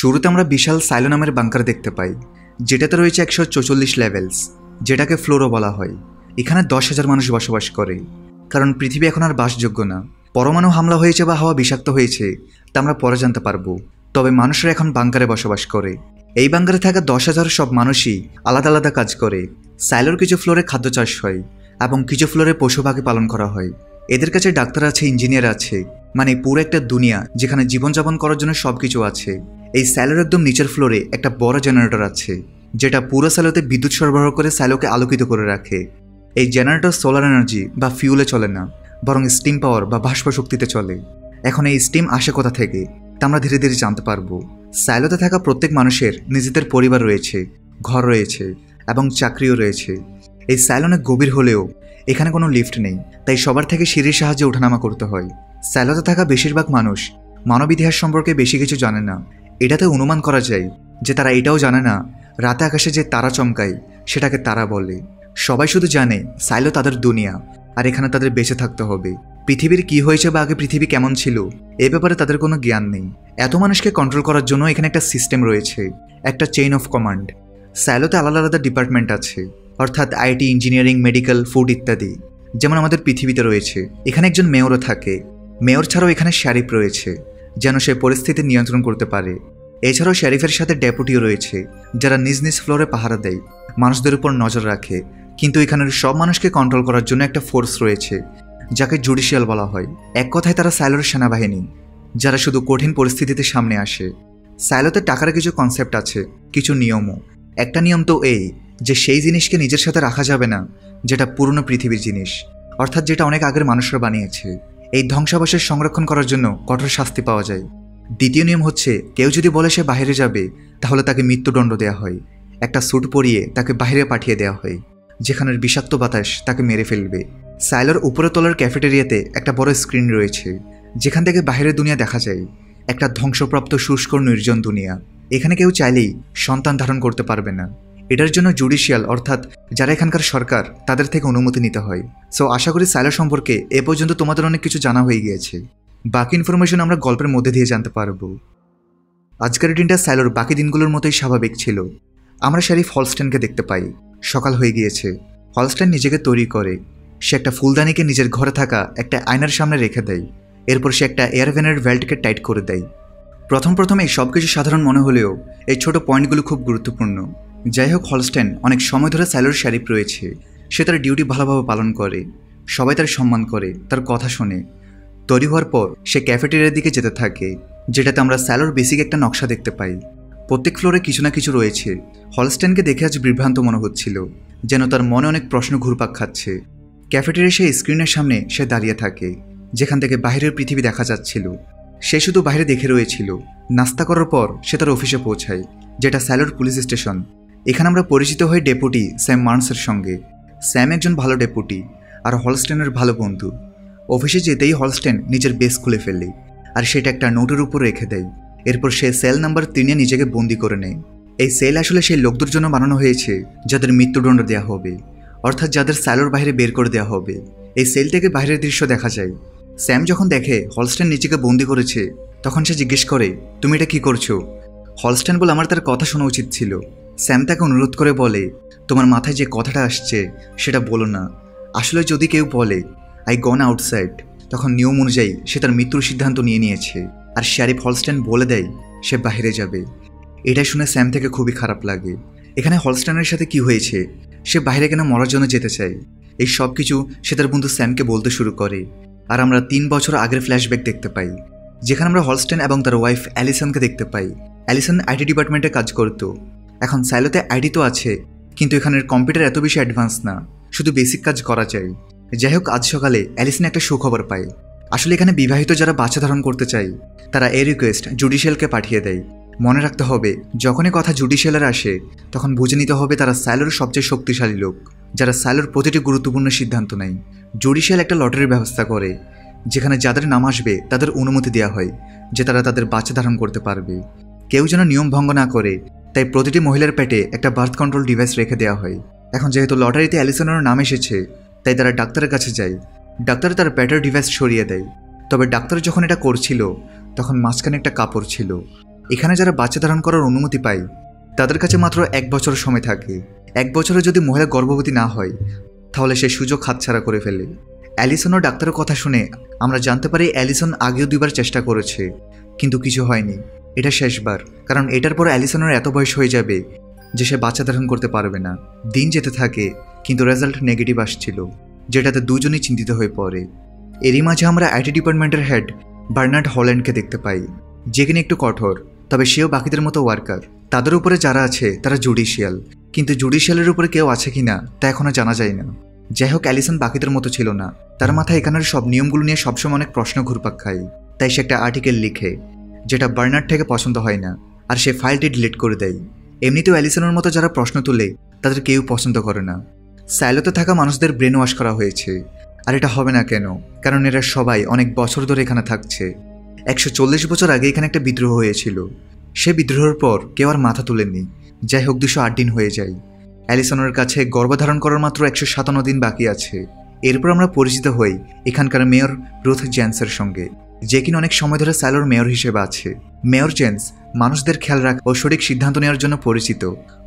শুরুতে আমরা বিশাল সাইলো নামের বাংকার দেখতে পাই, যেটাতে রয়েছে 144 লেভেলস, যেটাকে ফ্লোরও বলা হয়। এখানে 10,000 মানুষ বসবাস করে, কারণ পৃথিবী এখন আর বাসযোগ্য না। পরমাণু হামলা হয়েছে বা হাওয়া বিষাক্ত হয়েছে তা আমরা পরে জানতে পারবো, তবে মানুষরা এখন বাংকারে বসবাস করে। এই বাংকারে থাকা 10,000 সব মানুষই আলাদা আলাদা কাজ করে। সাইলোর কিছু ফ্লোরে খাদ্য চাষ হয় এবং কিছু ফ্লোরে পশু পাখি পালন করা হয়। এদের কাছে ডাক্তার আছে, ইঞ্জিনিয়ার আছে, মানে পুরো একটা দুনিয়া যেখানে জীবনযাপন করার জন্য সব কিছু আছে। এই সাইলোর একদম নিচের ফ্লোরে একটা বড় জেনারেটর আছে, যেটা পুরো সাইলোতে বিদ্যুৎ সরবরাহ করে সাইলোকে আলোকিত করে রাখে। এই জেনারেটর সোলার এনার্জি বা ফিউলে চলে না, বরং স্টিম পাওয়ার বা বাষ্প শক্তিতে চলে। এখন এই স্টিম আসে কোথা থেকে তা আমরা ধীরে ধীরে জানতে পারবো। সাইলোতে থাকা প্রত্যেক মানুষের নিজেদের পরিবার রয়েছে, ঘর রয়েছে এবং চাকরিও রয়েছে। এই সাইলো অনেক গভীর হলেও এখানে কোনো লিফট নেই, তাই সবার থেকে সিঁড়ির সাহায্যে ওঠানামা করতে হয়। সাইলোতে থাকা বেশিরভাগ মানুষ মানব ইতিহাস সম্পর্কে বেশি কিছু জানে না। এটাতে অনুমান করা যায় যে তারা এটাও জানে না রাতে আকাশে যে তারা চমকায় সেটাকে তারা বলে। সবাই শুধু জানে সাইলো তাদের দুনিয়া, আর এখানে তাদের বেঁচে থাকতে হবে। পৃথিবীর কি হয়েছে বা আগে পৃথিবী কেমন ছিল এ ব্যাপারে তাদের কোনো জ্ঞান নেই। এত মানুষকে কন্ট্রোল করার জন্য এখানে একটা সিস্টেম রয়েছে, একটা চেইন অফ কমান্ড। সাইলোতে আলাদা আলাদা ডিপার্টমেন্ট আছে, অর্থাৎ আইটি, ইঞ্জিনিয়ারিং, মেডিকেল, ফুড ইত্যাদি, যেমন আমাদের পৃথিবীতে রয়েছে। এখানে একজন মেয়রও থাকে। মেয়র ছাড়াও এখানে শ্যারিফ রয়েছে, যেন সে পরিস্থিতি নিয়ন্ত্রণ করতে পারে। এছাড়াও শ্যারিফের সাথে ডেপুটিও রয়েছে, যারা নিজ নিজ ফ্লোরে পাহারা দেয়, মানুষদের উপর নজর রাখে। কিন্তু এখানের সব মানুষকে কন্ট্রোল করার জন্য একটা ফোর্স রয়েছে, যাকে জুডিশিয়াল বলা হয়। এক কথায় তারা সাইলোর সেনাবাহিনী, যারা শুধু কঠিন পরিস্থিতিতে সামনে আসে। সাইলোতে টাকার কিছু কনসেপ্ট আছে, কিছু নিয়মও। একটা নিয়ম তো এই যে সেই জিনিসকে নিজের সাথে রাখা যাবে না যেটা পুরনো পৃথিবীর জিনিস, অর্থাৎ যেটা অনেক আগের মানুষরা বানিয়েছে। এই ধ্বংসাবশেষ সংরক্ষণ করার জন্য কঠোর শাস্তি পাওয়া যায়। দ্বিতীয় নিয়ম হচ্ছে, কেউ যদি বলে সে বাইরে যাবে তাহলে তাকে মৃত্যুদণ্ড দেওয়া হয়। একটা স্যুট পরিয়ে তাকে বাইরে পাঠিয়ে দেওয়া হয়, যেখানের বিষাক্ত বাতাস তাকে মেরে ফেলবে। সাইলোর উপরে তলার ক্যাফেটেরিয়াতে একটা বড় স্ক্রিন রয়েছে, যেখান থেকে বাইরের দুনিয়া দেখা যায়। একটা ধ্বংসপ্রাপ্ত শুষ্ক নির্জন দুনিয়া। এখানে কেউ চাইলেই সন্তান ধারণ করতে পারবে না। এটার জন্য জুডিশিয়াল, অর্থাৎ যারা এখানকার সরকার, তাদের থেকে অনুমতি নিতে হয়। সো আশা করি সাইলো সম্পর্কে এ পর্যন্ত তোমাদের অনেক কিছু জানা হয়ে গিয়েছে। বাকি ইনফরমেশন আমরা গল্পের মধ্যে দিয়ে জানতে পারবো। আজকের দিনটা সাইলোর বাকি দিনগুলোর মতোই স্বাভাবিক ছিল। আমরা শেরিফ হলস্টেনকে দেখতে পাই। সকাল হয়ে গিয়েছে। হলস্টেন নিজেকে তৈরি করে। সে একটা ফুলদানিকে নিজের ঘরে থাকা একটা আয়নার সামনে রেখে দেয়। এরপর সে একটা এয়ারভ্যানের বেল্টকে টাইট করে দেয়। প্রথম এই সব কিছু সাধারণ মনে হলেও এই ছোট পয়েন্টগুলো খুব গুরুত্বপূর্ণ। যাই হোক, হলস্টেন অনেক সময় ধরে সাইলোর শেরিফ রয়েছে। সে তার ডিউটি ভালোভাবে পালন করে, সবাই তার সম্মান করে, তার কথা শোনে। তৈরি হওয়ার পর সে ক্যাফেটেরিয়ার দিকে যেতে থাকে, যেটাতে আমরা সাইলোর বেসিক একটা নকশা দেখতে পাই। প্রত্যেক ফ্লোরে কিছু না কিছু রয়েছে। হলস্টেনকে দেখে আজ বিভ্রান্ত মনে হচ্ছিল, যেন তার মনে অনেক প্রশ্ন ঘুরপাক খাচ্ছে। ক্যাফেটেরিয়ার সেই স্ক্রিনের সামনে সে দাঁড়িয়ে থাকে, যেখান থেকে বাইরের পৃথিবী দেখা যাচ্ছিল। সে শুধু বাইরে দেখে রয়েছিল। নাস্তা করার পর সে তার অফিসে পৌঁছায়, যেটা সাইলোর পুলিশ স্টেশন। এখানে আমরা পরিচিত হই ডেপুটি স্যাম মার্নসের সঙ্গে। স্যাম একজন ভালো ডেপুটি আর হলস্টেনের ভালো বন্ধু। অফিসে যেতেই হলস্টেন নিজের বেস খুলে ফেলে, আর সেটা একটা নোটের উপর রেখে দেয়। এরপর সে সেল নাম্বার 3-এ নিজেকে বন্দি করে নেয়। এই সেল আসলে সেই লোকদের জন্য বানানো হয়েছে যাদের মৃত্যুদণ্ড দেওয়া হবে, অর্থাৎ যাদের সাইলোর বাইরে বের করে দেওয়া হবে। এই সেল থেকে বাইরের দৃশ্য দেখা যায়। স্যাম যখন দেখে হলস্টেন নিজেকে বন্দি করেছে, তখন সে জিজ্ঞেস করে, তুমি এটা কি করছো? হলস্টেন বলে, আমার তার কথা শোনা উচিত ছিল। স্যাম তাকে অনুরোধ করে বলে, তোমার মাথায় যে কথাটা আসছে সেটা বলো না। আসলে যদি কেউ বলে আই গন আউটসাইড, তখন নিয়ম অনুযায়ী সে তার মৃত্যুর সিদ্ধান্ত নিয়ে নিয়েছে। আর শেরিফ হলস্টেন বলে দেয় সে বাইরে যাবে। এটা শুনে স্যাম থেকে খুবই খারাপ লাগে। এখানে হলস্টেনের সাথে কি হয়েছে, সে বাইরে কেন মরার জন্য যেতে চায়, এই সব কিছু সে তার বন্ধু স্যামকে বলতে শুরু করে। আর আমরা 3 বছর আগের ফ্ল্যাশব্যাক দেখতে পাই, যেখানে আমরা হলস্টেন এবং তার ওয়াইফ অ্যালিসনকে দেখতে পাই। অ্যালিসন আইটি ডিপার্টমেন্টে কাজ করত। এখন সাইলোতে আইটি তো আছে, কিন্তু এখানের কম্পিউটার এত বেশি অ্যাডভান্স না, শুধু বেসিক কাজ করা যায়। যাই হোক, আজ সকালে অ্যালিসন একটা সুখবর পায়। আসলে এখানে বিবাহিত যারা বাচ্চা ধারণ করতে চায়, তারা এই রিকোয়েস্ট জুডিশিয়ালকে পাঠিয়ে দেয়। মনে রাখতে হবে, যখনই কথা জুডিশিয়ালের আসে তখন বুঝে নিতে হবে তারা সাইলোর সবচেয়ে শক্তিশালী লোক, যারা সাইলোর প্রতিটি গুরুত্বপূর্ণ সিদ্ধান্ত নেয়। জুডিশিয়াল একটা লটারির ব্যবস্থা করে, যেখানে যাদের নাম আসবে তাদের অনুমতি দেওয়া হয় যে তারা তাদের বাচ্চা ধারণ করতে পারবে। কেউ যেন নিয়ম ভঙ্গ না করে, তাই প্রতিটি মহিলার পেটে একটা বার্থ কন্ট্রোল ডিভাইস রেখে দেওয়া হয়। এখন যেহেতু লটারিতে অ্যালিসনের নাম এসেছে, তাই তারা ডাক্তারের কাছে যায়। ডাক্তার তার পেটের ডিভাইস সরিয়ে দেয়। তবে ডাক্তার যখন এটা করছিল তখন মাঝখানে একটা কাপড় ছিল, এখানে যারা বাচ্চা ধারণ করার অনুমতি পায় তাদের কাছে মাত্র 1 বছর সময় থাকে। 1 বছরে যদি মহিলা গর্ভবতী না হয় তাহলে সে সুযোগ হাতছাড়া করে ফেলে। অ্যালিসন ও ডাক্তারের কথা শুনে আমরা জানতে পারি অ্যালিসন আগেও 2বার চেষ্টা করেছে, কিন্তু কিছু হয়নি। এটা শেষবার, কারণ এটার পর অ্যালিসনের এত বয়স হয়ে যাবে যে সে বাচ্চা ধারণ করতে পারবে না। দিন যেতে থাকে, কিন্তু রেজাল্ট নেগেটিভ আসছিল, যেটাতে দুজনেই চিন্তিত হয়ে পড়ে। এরই মাঝে আমরা আইটি ডিপার্টমেন্টের হেড বার্নার্ড হল্যান্ডকে দেখতে পাই, যে কিনা একটু কঠোর, তবে সেও বাকিদের মতো ওয়ার্কার। তাদের উপরে যারা আছে তারা জুডিশিয়াল, কিন্তু জুডিশিয়ালের উপরে কেউ আছে কিনা তা এখনো জানা যায় না। যাই হোক, অ্যালিসন বাকিদের মতো ছিল না। তার মাথায় এখানের সব নিয়মগুলো নিয়ে সবসময় অনেক প্রশ্ন ঘুরপাক খায়। তাই সে একটা আর্টিকেল লিখে, যেটা বার্নার্ড থেকে পছন্দ হয় না, আর সে ফাইলটি ডিলিট করে দেয়। এমনিতেও অ্যালিসনের মতো যারা প্রশ্ন তুলে তাদের কেউ পছন্দ করে না। সাইলোতে থাকা মানুষদের ব্রেন ওয়াশ করা হয়েছে, আর এটা হবে না কেন? কারণ এরা সবাই অনেক বছর ধরে এখানে থাকছে। 140 বছর আগে এখানে একটা বিদ্রোহ হয়েছিল। সে বিদ্রোহের পর কেউ আর মাথা তুলেনি। যাই হোক, 208 দিন হয়ে যায়। অ্যালিসনের কাছে গর্ভধারণ করার মাত্র 157 দিন বাকি আছে। এরপর আমরা পরিচিত হই এখানকার মেয়র রুথ জেন্সের সঙ্গে, যে কিনা অনেক সময় ধরে সাইলোর মেয়র হিসেবে আছে। মেয়র জেন্স মানুষদের খেয়াল রাখা ও সঠিক সিদ্ধান্ত নেওয়ার জন্য পরিচিত,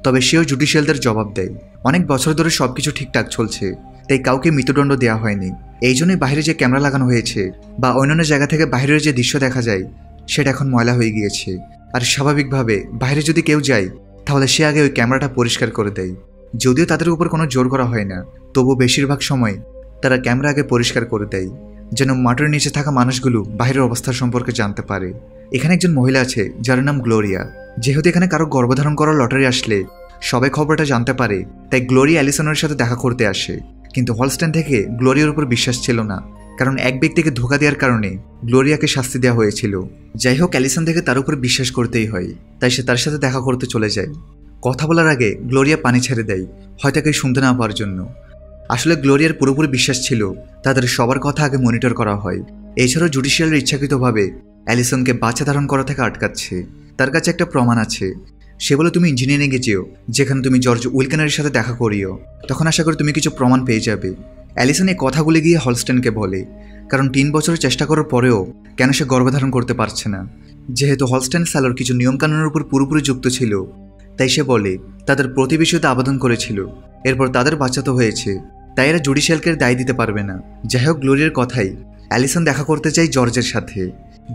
তবে সেও জুডিশিয়ালদের জবাব দেয়। অনেক বছর ধরে সবকিছু ঠিকঠাক চলছে, তাই কাউকে মৃত্যুদণ্ড দেওয়া হয়নি। এই জন্যই বাইরে যে ক্যামেরা লাগানো হয়েছে বা অন্যান্য জায়গা থেকে বাইরের যে দৃশ্য দেখা যায় সেটা এখন ময়লা হয়ে গিয়েছে। আর স্বাভাবিকভাবে বাইরে যদি কেউ যায় তাহলে সে আগে ওই ক্যামেরাটা পরিষ্কার করে দেয়। যদিও তাদের উপর কোনো জোর করা হয় না, তবু বেশিরভাগ সময় তারা ক্যামেরা আগে পরিষ্কার করে দেয়, যেন মাটির নিচে থাকা মানুষগুলো বাইরের অবস্থা সম্পর্কে জানতে পারে। এখানে একজন মহিলা আছে যার নাম গ্লোরিয়া। যেহেতু এখানে কারো গর্ভধারণ করার লটারি আসলে সবাই খবরটা জানতে পারে, তাই গ্লোরিয়া অ্যালিসনের সাথে দেখা করতে আসে। কিন্তু হলস্টেন থেকে গ্লোরিয়ার উপর বিশ্বাস ছিল না, কারণ এক ব্যক্তিকে ধোঁকা দেওয়ার কারণে গ্লোরিয়াকে শাস্তি দেওয়া হয়েছিল। যাই হোক, অ্যালিসন থেকে তার উপর বিশ্বাস করতেই হয়, তাই সে তার সাথে দেখা করতে চলে যায়। কথা বলার আগে গ্লোরিয়া পানি ছেড়ে দেয়, হয়তো কেউ শুনতে না পাওয়ার জন্য। আসলে গ্লোরিয়ার পুরোপুরি বিশ্বাস ছিল তাদের সবার কথা আগে মনিটর করা হয়। এছাড়াও জুডিশিয়ালের ইচ্ছাকৃতভাবে অ্যালিসনকে বাচ্চা ধারণ করা থেকে আটকাচ্ছে। তার কাছে একটা প্রমাণ আছে। সে বলে, তুমি ইঞ্জিনিয়ারিংয়ে যেও, যেখানে তুমি জর্জ উইলকেনের সাথে দেখা করিও, তখন আশা করি তুমি কিছু প্রমাণ পেয়ে যাবে। অ্যালিসন এই কথাগুলি গিয়ে হলস্টেনকে বলে, কারণ 3 বছরের চেষ্টা করার পরেও কেন সে গর্ভধারণ করতে পারছে না। যেহেতু হলস্টেন সালোর কিছু নিয়মকানুনের উপর পুরোপুরি যুক্ত ছিল, তাই সে বলে তাদের প্রতিবেশীতে আবেদন করেছিল, এরপর তাদের বাচ্চা তো হয়েছে, তাই এরা জুডিশিয়ালকে দায় দিতে পারবে না। যাই হোক, গ্লোরিয়ার কথাই অ্যালিসন দেখা করতে চাই জর্জের সাথে।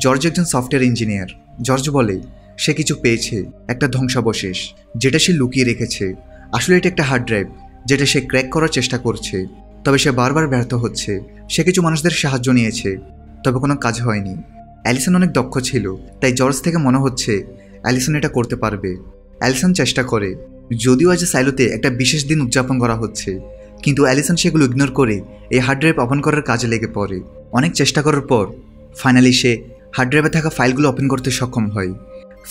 জর্জ একজন সফটওয়্যার ইঞ্জিনিয়ার। জর্জ বলে সে কিছু পেয়েছে, একটা ধ্বংসাবশেষ, যেটা সে লুকিয়ে রেখেছে। আসলে এটা একটা হার্ড ড্রাইভ, যেটা সে ক্র্যাক করার চেষ্টা করছে, তবে সে বারবার ব্যর্থ হচ্ছে। সে কিছু মানুষদের সাহায্য নিয়েছে, তবে কোনো কাজ হয়নি। অ্যালিসন অনেক দক্ষ ছিল, তাই জর্জ থেকে মনে হচ্ছে অ্যালিসন এটা করতে পারবে। অ্যালিসন চেষ্টা করে, যদিও আজ সাইলোতে একটা বিশেষ দিন উদযাপন করা হচ্ছে, কিন্তু অ্যালিসন সেগুলো ইগনোর করে এই হার্ড ড্রাইভ ওপেন করার কাজে লেগে পড়ে। অনেক চেষ্টা করার পর ফাইনালি সে হার্ড ড্রাইভে থাকা ফাইলগুলো ওপেন করতে সক্ষম হয়।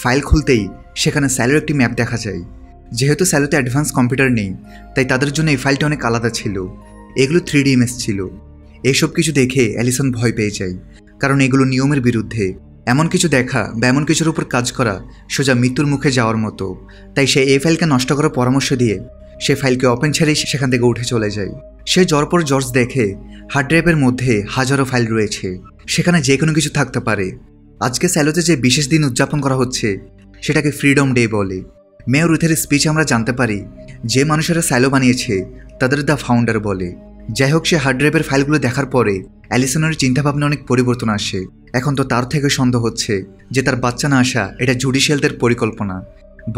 ফাইল খুলতেই সেখানে স্যালোর একটি ম্যাপ দেখা যায়। যেহেতু স্যালোতে অ্যাডভান্স কম্পিউটার নেই, তাই তাদের জন্য এই ফাইলটা অনেক আলাদা ছিল। এগুলো 3D ইমেজ ছিল। এইসব কিছু দেখে অ্যালিসন ভয় পেয়ে যায়, কারণ এগুলো নিয়মের বিরুদ্ধে। এমন কিছু দেখা বা এমন কিছুর উপর কাজ করা সোজা মৃত্যুর মুখে যাওয়ার মতো। তাই সে এই ফাইলকে নষ্ট করার পরামর্শ দিয়ে সে ফাইলকে ওপেন ছেড়েই সেখান থেকে উঠে চলে যায়। সে যাওয়ার পর জর্জ দেখে হার্ড ড্রাইভের মধ্যে হাজারো ফাইল রয়েছে, সেখানে যে কোনো কিছু থাকতে পারে। আজকে স্যালোতে যে বিশেষ দিন উদযাপন করা হচ্ছে সেটাকে ফ্রিডম ডে বলে। মেয়র রুথের স্পিচে আমরা জানতে পারি যে মানুষেরা স্যালো বানিয়েছে তাদের দ্য ফাউন্ডার বলে। যাই হোক, সে হার্ড ড্রাইভের ফাইলগুলো দেখার পরে অ্যালিসনের চিন্তাভাবনা অনেক পরিবর্তন আসে। এখন তো তার থেকে সন্দেহ হচ্ছে যে তার বাচ্চা না আসা এটা জুডিশিয়ালদের পরিকল্পনা।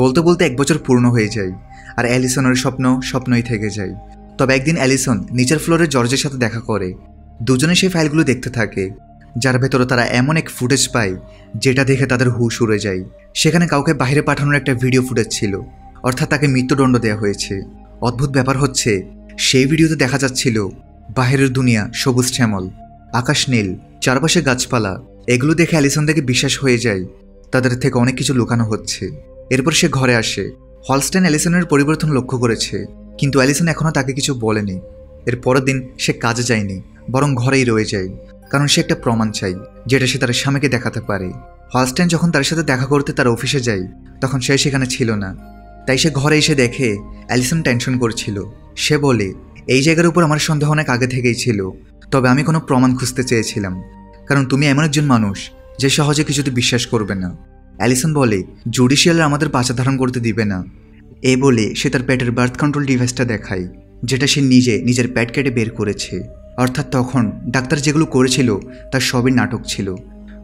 বলতে বলতে 1 বছর পূর্ণ হয়ে যায়, আর অ্যালিসনের স্বপ্ন স্বপ্নই থেকে যায়। তবে একদিন অ্যালিসন নিচের ফ্লোরে জর্জের সাথে দেখা করে। দুজনে সেই ফাইলগুলো দেখতে থাকে, যার ভেতরে তারা এমন এক ফুটেজ পায় যেটা দেখে তাদের হুশ উড়ে যায়। সেখানে কাউকে বাইরে পাঠানোর একটা ভিডিও ফুটেজ ছিল, অর্থাৎ তাকে মৃত্যুদণ্ড দেওয়া হয়েছে। অদ্ভুত ব্যাপার হচ্ছে, সেই ভিডিওতে দেখা যাচ্ছিল বাহিরের দুনিয়া সবুজ শ্যামল, আকাশ নীল, চারপাশে গাছপালা। এগুলো দেখে অ্যালিসন থেকে বিশ্বাস হয়ে যায় তাদের থেকে অনেক কিছু লুকানো হচ্ছে। এরপর সে ঘরে আসে। হলস্টেন অ্যালিসনের পরিবর্তন লক্ষ্য করেছে, কিন্তু অ্যালিসন এখনও তাকে কিছু বলেনি। এর পরের দিন সে কাজে যায়নি, বরং ঘরেই রয়ে যায়, কারণ সে একটা প্রমাণ চাই যেটা সে তার স্বামীকে দেখাতে পারে। হলস্টেন যখন তার সাথে দেখা করতে তার অফিসে যায়, তখন সে সেখানে ছিল না। তাই সে ঘরে এসে দেখে অ্যালিসন টেনশন করছিল। সে বলে, এই জায়গার উপর আমার সন্দেহ অনেক আগে থেকেই ছিল, তবে আমি কোনো প্রমাণ খুঁজতে চেয়েছিলাম, কারণ তুমি এমন একজন মানুষ যে সহজে কিছুতে বিশ্বাস করবে না। অ্যালিসন বলে জুডিশিয়াল আমাদের বাচ্চা ধারণ করতে দিবে না। এই বলে সে তার পেটের বার্থ কন্ট্রোল ডিভাইসটা দেখায়, যেটা সে নিজের পেট কেটে বের করেছে। অর্থাৎ তখন ডাক্তার যেগুলো করেছিল তার সবই নাটক ছিল।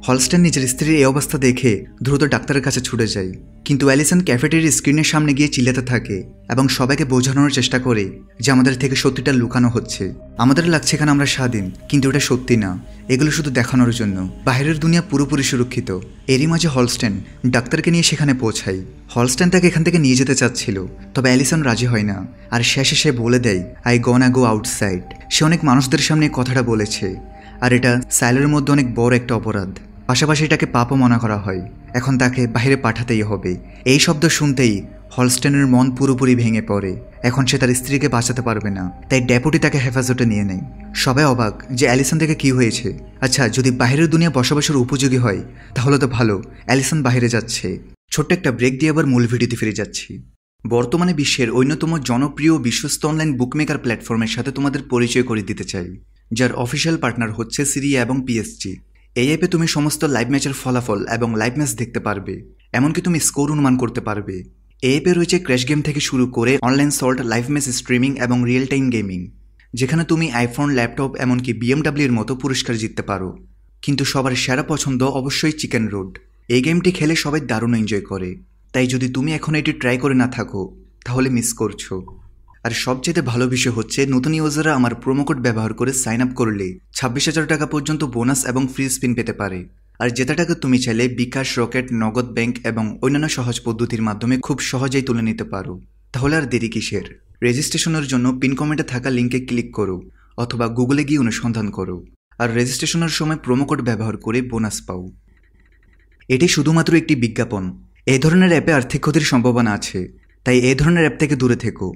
হলস্টেন নিজের স্ত্রীর এই অবস্থা দেখে দ্রুত ডাক্তারের কাছে ছুটে যায়, কিন্তু অ্যালিসন ক্যাফেটেরিয়ার স্ক্রিনের সামনে গিয়ে চিল্লাতে থাকে এবং সবাইকে বোঝানোর চেষ্টা করে যে আমাদের থেকে সত্যিটা লুকানো হচ্ছে। আমাদের লাগছে এখানে আমরা স্বাধীন, কিন্তু এটা সত্যি না, এগুলো শুধু দেখানোর জন্য। বাইরের দুনিয়া পুরোপুরি সুরক্ষিত। এরই মাঝে হলস্টেন ডাক্তারকে নিয়ে সেখানে পৌঁছায়। হলস্টেন তাকে এখান থেকে নিয়ে যেতে চাচ্ছিল, তবে অ্যালিসন রাজি হয় না। আর শেষে সে বলে দেয় আই গনা গো আউটসাইড। সে অনেক মানুষদের সামনে কথাটা বলেছে, আর এটা সাইলের মধ্যে অনেক বড় একটা অপরাধ। পাশাপাশি এটাকে পাপও মনে করা হয়। এখন তাকে বাইরে পাঠাতেই হবে। এই শব্দ শুনতেই হলস্টেনের মন পুরোপুরি ভেঙে পড়ে। এখন সে তার স্ত্রীকে বাঁচাতে পারবে না, তাই ডেপুটি তাকে হেফাজতে নিয়ে নেয়। সবাই অবাক যে অ্যালিসন থেকে কি হয়েছে। আচ্ছা, যদি বাইরের দুনিয়া বসবাসের উপযোগী হয় তাহলে তো ভালো। অ্যালিসন বাইরে যাচ্ছে। ছোট্ট একটা ব্রেক দিয়ে আবার মূল ভিডিওতে ফিরে যাচ্ছি। বর্তমানে বিশ্বের অন্যতম জনপ্রিয় বিশ্বস্ত অনলাইন বুকমেকার প্ল্যাটফর্মের সাথে তোমাদের পরিচয় করে দিতে চাই, যার অফিসিয়াল পার্টনার হচ্ছে সিরিয়া এবং পিএসজি। এই অ্যাপে তুমি সমস্ত লাইভ ম্যাচের ফলাফল এবং লাইভ ম্যাচ দেখতে পারবে, এমনকি তুমি স্কোর অনুমান করতে পারবে। এই অ্যাপে রয়েছে ক্র্যাশ গেম থেকে শুরু করে online salt, live match streaming এবং রিয়েল টাইম গেমিং, যেখানে তুমি আইফোন, ল্যাপটপ এমনকি বিএমডাব্লিউর মতো পুরস্কার জিততে পারো। কিন্তু সবার সেরা পছন্দ অবশ্যই চিকেন রোড। এই গেমটি খেলে সবাই দারুণ এনজয় করে, তাই যদি তুমি এখন এটি ট্রাই করে না থাকো তাহলে মিস করছো। আর সবচেয়ে ভালো বিষয় হচ্ছে নতুন ইউজাররা আমার প্রোমো কোড ব্যবহার করে সাইন আপ করলে 26,000 টাকা পর্যন্ত বোনাস এবং ফ্রি স্পিন পেতে পারে। আর যেটা টাকা তুমি চাইলে বিকাশ, রকেট, নগদ ব্যাংক এবং অন্যান্য সহজ পদ্ধতির মাধ্যমে খুব সহজেই তুলে নিতে পারো। তাহলে আর দেরি কিসের? রেজিস্ট্রেশনের জন্য পিন কমেন্টে থাকা লিঙ্কে ক্লিক করো অথবা গুগলে গিয়ে অনুসন্ধান করো, আর রেজিস্ট্রেশনের সময় প্রোমো কোড ব্যবহার করে বোনাস পাও। এটি শুধুমাত্র একটি বিজ্ঞাপন। এই ধরনের অ্যাপে আর্থিক ক্ষতির সম্ভাবনা আছে, তাই এই ধরনের অ্যাপ থেকে দূরে থেকো।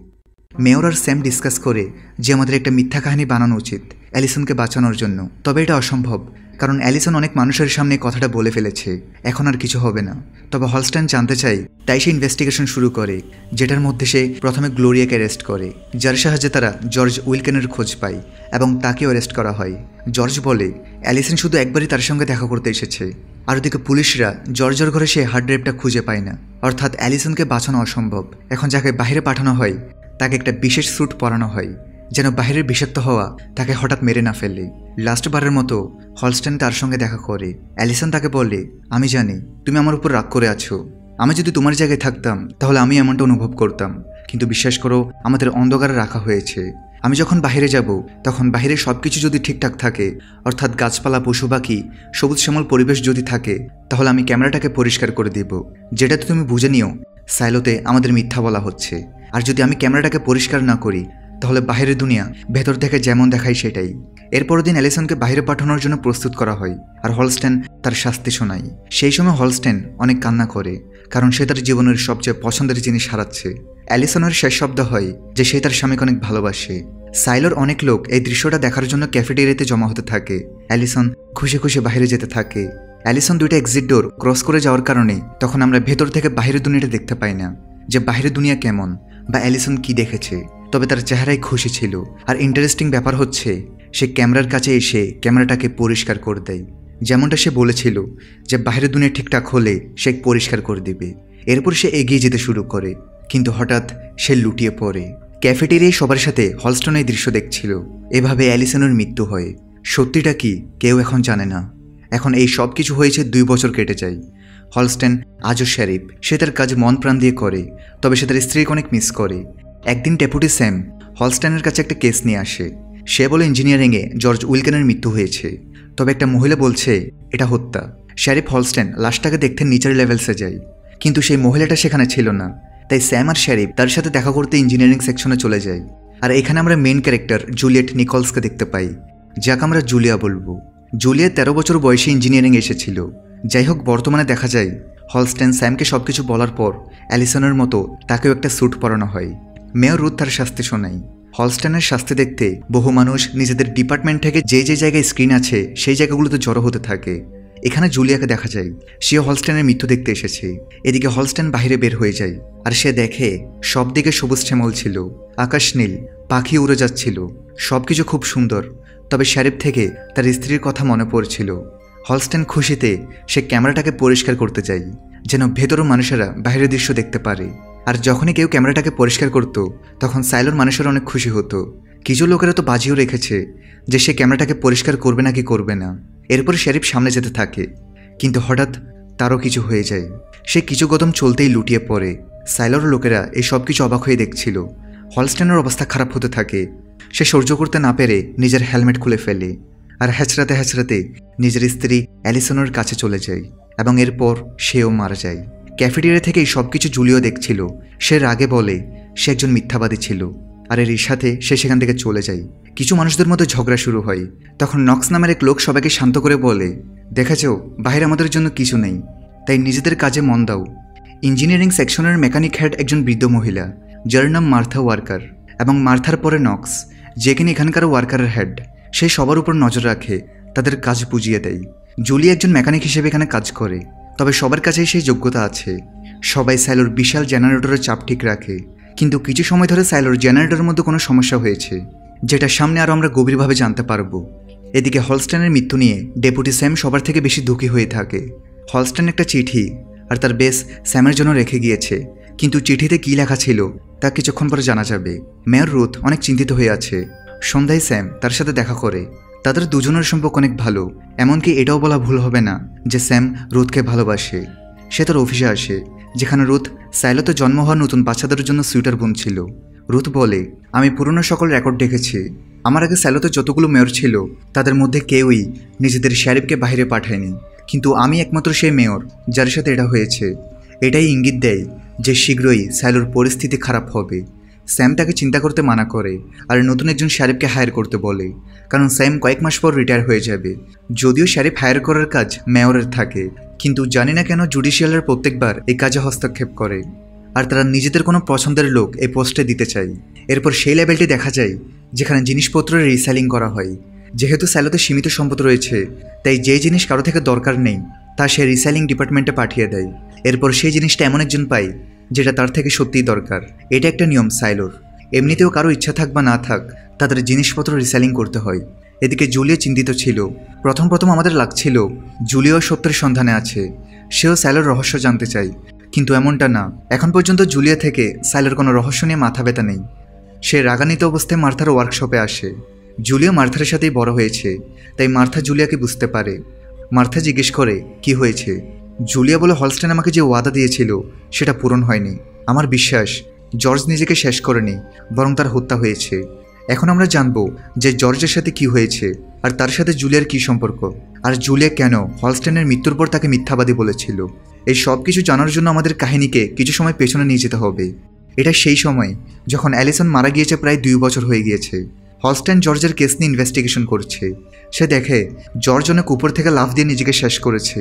মেয়র আর স্যাম ডিসকাস করে যে আমাদের একটা মিথ্যা কাহিনী বানানো উচিত অ্যালিসনকে বাঁচানোর জন্য। তবে এটা অসম্ভব, কারণ অ্যালিসন অনেক মানুষের সামনে কথাটা বলে ফেলেছে, এখন আর কিছু হবে না। তবে হলস্টেন জানতে চায়, তাই সে ইনভেস্টিগেশন শুরু করে, যেটার মধ্যে সে প্রথমে গ্লোরিয়াকে অ্যারেস্ট করে, যার সাহায্যে তারা জর্জ উইলকেনের খোঁজ পায় এবং তাকেও অ্যারেস্ট করা হয়। জর্জ বলে অ্যালিসন শুধু একবারই তার সঙ্গে দেখা করতে এসেছে। আর ওদিকে পুলিশরা জর্জের ঘরে সে হার্ড ড্রাইভটা খুঁজে পায় না, অর্থাৎ অ্যালিসনকে বাঁচানো অসম্ভব। এখন যাকে বাইরে পাঠানো হয় তাকে একটা বিশেষ স্যুট পরানো হয়, যেন বাইরের বিষাক্ত হওয়া তাকে হঠাৎ মেরে না ফেলে। লাস্টবারের মতো হলস্টেন তার সঙ্গে দেখা করে। অ্যালিসন তাকে বলে, আমি জানি তুমি আমার উপর রাগ করে আছো। আমি যদি তোমার জায়গায় থাকতাম তাহলে আমি এমনটা অনুভব করতাম, কিন্তু বিশ্বাস করো আমাদের অন্ধকারে রাখা হয়েছে। আমি যখন বাইরে যাব তখন বাইরে সব কিছু যদি ঠিকঠাক থাকে, অর্থাৎ গাছপালা, পশু পাখি, সবুজ শ্যামল পরিবেশ যদি থাকে, তাহলে আমি ক্যামেরাটাকে পরিষ্কার করে দিব, যেটাতে তুমি বুঝে নিও সাইলোতে আমাদের মিথ্যা বলা হচ্ছে। আর যদি আমি ক্যামেরাটাকে পরিষ্কার না করি তাহলে বাইরের দুনিয়া ভেতর থেকে যেমন দেখায় সেটাই। এরপরের দিন অ্যালিসনকে বাইরে পাঠানোর জন্য প্রস্তুত করা হয়, আর হলস্টেন তার শাস্তি শোনায়। সেই সময় হলস্টেন অনেক কান্না করে, কারণ সে তার জীবনের সবচেয়ে পছন্দের জিনিস হারাচ্ছে। অ্যালিসনের শেষ শব্দ হয় যে সে তার স্বামীকে অনেক ভালোবাসে। সাইলোর অনেক লোক এই দৃশ্যটা দেখার জন্য ক্যাফেটেরিয়াতে জমা হতে থাকে। অ্যালিসন খুশি খুশি বাইরে যেতে থাকে। অ্যালিসন দুইটা এক্সিট ডোর ক্রস করে যাওয়ার কারণে তখন আমরা ভেতর থেকে বাইরের দুনিয়াটা দেখতে পাই না, যে বাইরের দুনিয়া কেমন বা অ্যালিসন কি দেখেছে। তবে তার চেহারায় খুশি ছিল। আর ইন্টারেস্টিং ব্যাপার হচ্ছে সে ক্যামেরার কাছে এসে ক্যামেরাটাকে পরিষ্কার করে দেয়, যেমনটা সে বলেছিল যে বাইরের দুনিয়া ঠিকঠাক হলে সে পরিষ্কার করে দিবে। এরপর সে এগিয়ে যেতে শুরু করে, কিন্তু হঠাৎ সে লুটিয়ে পড়ে। ক্যাফেটেরিয়ায় সবার সাথে হলস্টন এই দৃশ্য দেখছিল। এভাবে অ্যালিসনের মৃত্যু হয়। সত্যিটা কি কেউ এখন জানে না। এখন এই সব কিছু হয়েছে 2 বছর কেটে যায়। হলস্টেন আজও শেরিফ, সে তার কাজ মন প্রাণ দিয়ে করে, তবে সে তার স্ত্রীকে অনেক মিস করে। একদিন ডেপুটি স্যাম হলস্টেনের কাছে একটা কেস নিয়ে আসে। সে বলে ইঞ্জিনিয়ারিংয়ে জর্জ উইলকেনের মৃত্যু হয়েছে, তবে একটা মহিলা বলছে এটা হত্যা। শেরিফ হলস্টেন লাশটাকে দেখতে নিচের লেভেলসে যায়, কিন্তু সেই মহিলাটা সেখানে ছিল না। তাই স্যাম আর শেরিফ তার সাথে দেখা করতে ইঞ্জিনিয়ারিং সেকশনে চলে যায়। আর এখানে আমরা মেইন ক্যারেক্টার জুলিয়েট নিকলসকে দেখতে পাই, যাকে আমরা জুলিয়া বলবো। জুলিয়া 13 বছর বয়সে ইঞ্জিনিয়ারিং এসেছিল। যাই হোক, বর্তমানে দেখা যায় হলস্টেন স্যামকে সবকিছু বলার পর অ্যালিসনের মতো তাকেও একটা স্যুট পরানো হয়। মেয়র রুথ তার শাস্তি শোনায়। হলস্টেনের শাস্তি দেখতে বহু মানুষ নিজেদের ডিপার্টমেন্ট থেকে যে যে জায়গায় স্ক্রিন আছে সেই জায়গাগুলোতে জড়ো হতে থাকে। এখানে জুলিয়াকে দেখা যায়, সেও হলস্টেনের মৃত্যু দেখতে এসেছে। এদিকে হলস্টেন বাইরে বের হয়ে যায়, আর সে দেখে সব দিকে সবুজ শ্যামল ছিল, আকাশ নীল, পাখি উড়ে যাচ্ছিল, সবকিছু খুব সুন্দর। তবে শেরিফ থেকে তার স্ত্রীর কথা মনে পড়ছিল। হলস্টেন খুশিতে সে ক্যামেরাটাকে পরিষ্কার করতে যায়, যেন ভেতরের মানুষেরা বাইরের দৃশ্য দেখতে পারে। আর যখনই কেউ ক্যামেরাটাকে পরিষ্কার করত, তখন সাইলোর মানুষেরা অনেক খুশি হতো। কিছু লোকেরা তো বাজিও রেখেছে যে সে ক্যামেরাটাকে পরিষ্কার করবে নাকি করবে না। এরপর শেরিফ সামনে যেতে থাকে, কিন্তু হঠাৎ তারও কিছু হয়ে যায়। সে কিছু কদম চলতেই লুটিয়ে পড়ে। সাইলোর লোকেরা এই সব কিছু অবাক হয়ে দেখছিল। হলস্টেনের অবস্থা খারাপ হতে থাকে। সে সহ্য করতে না পেরে নিজের হেলমেট খুলে ফেলে আর হ্যাচড়াতে হ্যাচড়াতে নিজের স্ত্রী অ্যালিসনের কাছে চলে যায়, এবং এরপর সেও মারা যায়। ক্যাফেটেরিয়া থেকে এই সব কিছু জুলিও দেখছিল। সে রাগে বলে সে একজন মিথ্যাবাদী ছিল, আর এর সাথে সে সেখান থেকে চলে যায়। কিছু মানুষদের মধ্যে ঝগড়া শুরু হয়। তখন নক্স নামের এক লোক সবাইকে শান্ত করে বলে, দেখেছো বাইরে আমাদের জন্য কিছু নেই, তাই নিজেদের কাজে মন দাও। ইঞ্জিনিয়ারিং সেকশনের মেকানিক হেড একজন বৃদ্ধ মহিলা, যার নাম মার্থা ওয়ার্কার, এবং মার্থার পরে নক্স, যে কিনা এখানকার ওয়ার্কারের হেড। সে সবার উপর নজর রাখে, তাদের কাজ বুঝিয়ে দেয়। জুলি একজন মেকানিক হিসেবে এখানে কাজ করে, তবে সবার কাছেই সেই যোগ্যতা আছে। সবাই সাইলোর বিশাল জেনারেটরের চাপ ঠিক রাখে, কিন্তু কিছু সময় ধরে সাইলোর জেনারেটরের মধ্যে কোনো সমস্যা হয়েছে, যেটা সামনে আরও আমরা গভীরভাবে জানতে পারবো। এদিকে হলস্টেনের মৃত্যু নিয়ে ডেপুটি স্যাম সবার থেকে বেশি দুঃখী হয়ে থাকে। হলস্টেন একটা চিঠি আর তার বেস স্যামের জন্য রেখে গিয়েছে, কিন্তু চিঠিতে কী লেখা ছিল তা কিছুক্ষণ পরে জানা যাবে। মেয়র রুথ অনেক চিন্তিত হয়ে আছে। সন্ধ্যায় স্যাম তার সাথে দেখা করে। তাদের দুজনের সম্পর্ক অনেক ভালো, এমনকি এটাও বলা ভুল হবে না যে স্যাম রুথকে ভালোবাসে। সে তার অফিসে আসে, যেখানে রুথ সাইলোতে জন্ম হওয়া নতুন বাচ্চাদের জন্য সুইটার বুনছিল। রুথ বলে, আমি পুরনো সকল রেকর্ড দেখেছি। আমার আগে সাইলোতে যতগুলো মেয়র ছিল তাদের মধ্যে কেউই নিজেদের শেরিফকে বাইরে পাঠায়নি, কিন্তু আমি একমাত্র সেই মেয়র যার সাথে এটা হয়েছে। এটাই ইঙ্গিত দেয় যে শীঘ্রই সাইলোর পরিস্থিতি খারাপ হবে। স্যাম তাকে চিন্তা করতে মানা করে আর নতুন একজন শেরিফকে হায়ার করতে বলে, কারণ স্যাম কয়েক মাস পর রিটায়ার হয়ে যাবে। যদিও শেরিফ হায়ার করার কাজ মেয়রের থাকে, কিন্তু জানি না কেন জুডিশিয়ালের প্রত্যেকবার এই কাজে হস্তক্ষেপ করে, আর তারা নিজেদের কোনো পছন্দের লোক এই পোস্টে দিতে চায়। এরপর সেই লেভেলটি দেখা যায় যেখানে জিনিসপত্রের রিসেলিং করা হয়। যেহেতু সাইলোতে সীমিত সম্পদ রয়েছে, তাই যে জিনিস কারো থেকে দরকার নেই তা সে রিসেলিং ডিপার্টমেন্টে পাঠিয়ে দেয়। এরপর সেই জিনিসটা এমন একজন পায় যেটা তার থেকে সত্যিই দরকার। এটা একটা নিয়ম সাইলোর। এমনিতেও কারো ইচ্ছা থাক বা না থাক, তাদের জিনিসপত্র রিসেলিং করতে হয়। এদিকে জুলিও চিন্তিত ছিল। প্রথম আমাদের লাগছিল জুলিও সত্যের সন্ধানে আছে, সেও সাইলোর রহস্য জানতে চায়, কিন্তু এমনটা না। এখন পর্যন্ত জুলিয়া থেকে সাইলোর কোনো রহস্য নিয়ে মাথা ব্যথা নেই। সে রাগান্বিত অবস্থায় মার্থার ওয়ার্কশপে আসে। জুলিয়া মার্থার সাথেই বড় হয়েছে, তাই মার্থা জুলিয়াকে বুঝতে পারে। মার্থা জিজ্ঞেস করে কি হয়েছে। জুলিয়া বলে, হলস্টেন আমাকে যে ওয়াদা দিয়েছিল সেটা পূরণ হয়নি। আমার বিশ্বাস জর্জ নিজেকে শেষ করেনি, বরং তার হত্যা হয়েছে। এখন আমরা জানবো যে জর্জের সাথে কি হয়েছে আর তার সাথে জুলিয়ার কি সম্পর্ক, আর জুলিয়া কেন হলস্টেনের মৃত্যুর পর তাকে মিথ্যাবাদী বলেছিল। এই সব কিছু জানার জন্য আমাদের কাহিনীকে কিছু সময় পেছনে নিয়ে যেতে হবে। এটা সেই সময় যখন অ্যালিসন মারা গিয়েছে, প্রায় 2 বছর হয়ে গিয়েছে। হলস্টেন জর্জের কেস নিয়ে ইনভেস্টিগেশন করছে। সে দেখে জর্জ অনেক উপর থেকে লাফ দিয়ে নিজেকে শেষ করেছে,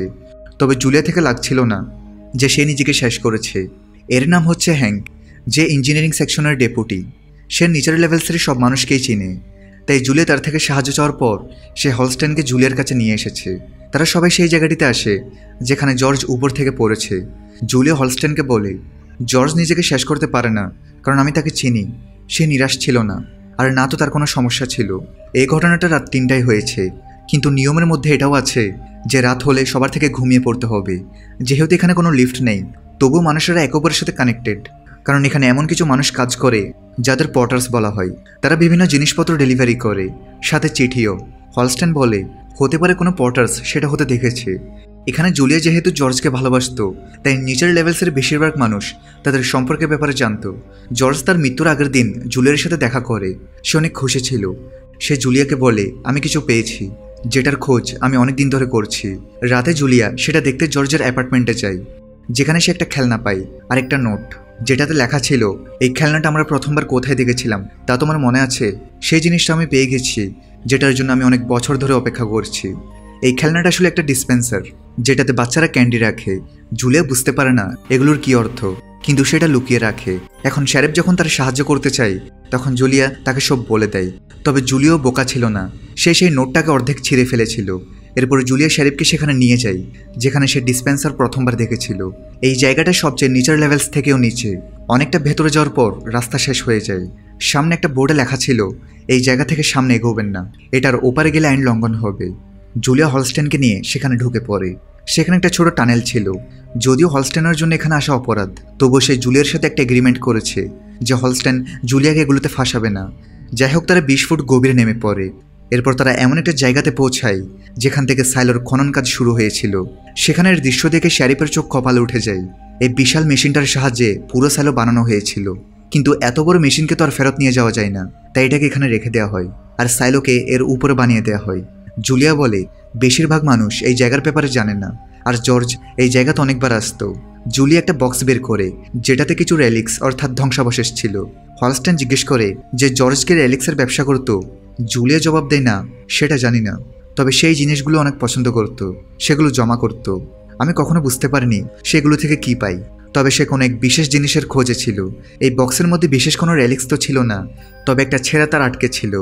তবে জুলিয়া থেকে লাগছিল না যে সে নিজেকে শেষ করেছে। এর নাম হচ্ছে হ্যাঙ্ক, যে ইঞ্জিনিয়ারিং সেকশনের ডেপুটি। সে নিচের লেভেলসের সব মানুষকেই চিনে, তাই জুলিয়া তার থেকে সাহায্য চাওয়ার পর সে হলস্টেনকে জুলিয়ার কাছে নিয়ে এসেছে। তারা সবাই সেই জায়গাটিতে আসে যেখানে জর্জ উপর থেকে পড়েছে। জুলিয়া হলস্টেনকে বলে, জর্জ নিজেকে শেষ করতে পারে না, কারণ আমি তাকে চিনি। সে নিরাশ ছিল না, আর না তো তার কোনো সমস্যা ছিল। এই ঘটনাটা রাত 3টায় হয়েছে, কিন্তু নিয়মের মধ্যে এটাও আছে যে রাত হলে সবার থেকে ঘুমিয়ে পড়তে হবে। যেহেতু এখানে কোনো লিফট নেই, তবুও মানুষেরা একে অপরের সাথে কানেক্টেড, কারণ এখানে এমন কিছু মানুষ কাজ করে যাদের পটার্স বলা হয়। তারা বিভিন্ন জিনিসপত্র ডেলিভারি করে, সাথে চিঠিও। হলস্টেন বলে, হতে পারে কোনো পটার্স সেটা হতে দেখেছে। এখানে জুলিয়া যেহেতু জর্জকে ভালোবাসতো, তাই নিচের লেভেলসের বেশিরভাগ মানুষ তাদের সম্পর্কের ব্যাপারে জানতো। জর্জ তার মৃত্যুর আগের দিন জুলিয়ার সাথে দেখা করে। সে অনেক খুশি ছিল। সে জুলিয়াকে বলে, আমি কিছু পেয়েছি, যেটার খোঁজ আমি অনেক দিন ধরে করছি। রাতে জুলিয়া সেটা দেখতে জর্জের অ্যাপার্টমেন্টে যায়, যেখানে সে একটা খেলনা পায় আর একটা নোট, যেটাতে লেখা ছিল, এই খেলনাটা আমরা প্রথমবার কোথায় দেখেছিলাম তা তোমার মনে আছে? সেই জিনিসটা আমি পেয়ে গেছি, যেটার জন্য আমি অনেক বছর ধরে অপেক্ষা করছি। এই খেলনাটা আসলে একটা ডিসপেন্সার, যেটাতে বাচ্চারা ক্যান্ডি রাখে। জুলিয়া বুঝতে পারে না এগুলোর কি অর্থ, কিন্তু সেটা লুকিয়ে রাখে। এখন শেরিফ যখন তার সাহায্য করতে চায়, তখন জুলিয়া তাকে সব বলে দেয়। তবে জুলিয়াও বোকা ছিল না, সে সেই নোটটাকে অর্ধেক ছিঁড়ে ফেলেছিল। এরপর জুলিয়া শেরিফকে সেখানে নিয়ে যায় যেখানে সে ডিসপেন্সার প্রথমবার দেখেছিল। এই জায়গাটা সবচেয়ে নিচের লেভেলস থেকেও নিচে। অনেকটা ভেতরে যাওয়ার পর রাস্তা শেষ হয়ে যায়। সামনে একটা বোর্ডে লেখা ছিল, এই জায়গা থেকে সামনে এগোবেন না, এটার ওপারে গেলে আইন লঙ্ঘন হবে। জুলিয়া হলস্টেনকে নিয়ে সেখানে ঢুকে পড়ে। সেখানে একটা ছোট টানেল ছিল। যদিও হলস্টেনের জন্য এখানে আসা অপরাধ, তবুও সে জুলিয়ার সাথে একটা এগ্রিমেন্ট করেছে যে হলস্টেন জুলিয়াকে এগুলোতে ফাঁসাবে না। যাই হোক, তারা 20 ফুট গভীরে নেমে পড়ে। এরপর তারা এমন একটা জায়গাতে পৌঁছায় যেখান থেকে সাইলোর খনন কাজ শুরু হয়েছিল। সেখানের দৃশ্য দেখে শ্যারিফের চোখ কপালে উঠে যায়। এই বিশাল মেশিনটার সাহায্যে পুরো সাইলো বানানো হয়েছিল, কিন্তু এত বড় মেশিনকে তো আর ফেরত নিয়ে যাওয়া যায় না, তাই এটাকে এখানে রেখে দেওয়া হয় আর সাইলোকে এর উপরে বানিয়ে দেওয়া হয়। জুলিয়া বলে বেশিরভাগ মানুষ এই জায়গার ব্যাপারে জানে না, আর জর্জ এই জায়গাতে অনেকবার আসতো। জুলিয়া একটা বক্স বের করে যেটাতে কিছু রেলিক্স অর্থাৎ ধ্বংসাবশেষ ছিল। হলস্টেন জিজ্ঞেস করে যে জর্জকে রেলিক্সের ব্যবসা করতো। জুলিয়া জবাব দেয় না, সেটা জানি না, তবে সেই জিনিসগুলো অনেক পছন্দ করত, সেগুলো জমা করত। আমি কখনো বুঝতে পারিনি সেগুলো থেকে কি পাই, তবে সে কোনো এক বিশেষ জিনিসের খোঁজে ছিল। এই বক্সের মধ্যে বিশেষ কোনো রেলিক্স তো ছিল না, তবে একটা ছেঁড়া তার আটকে ছিল,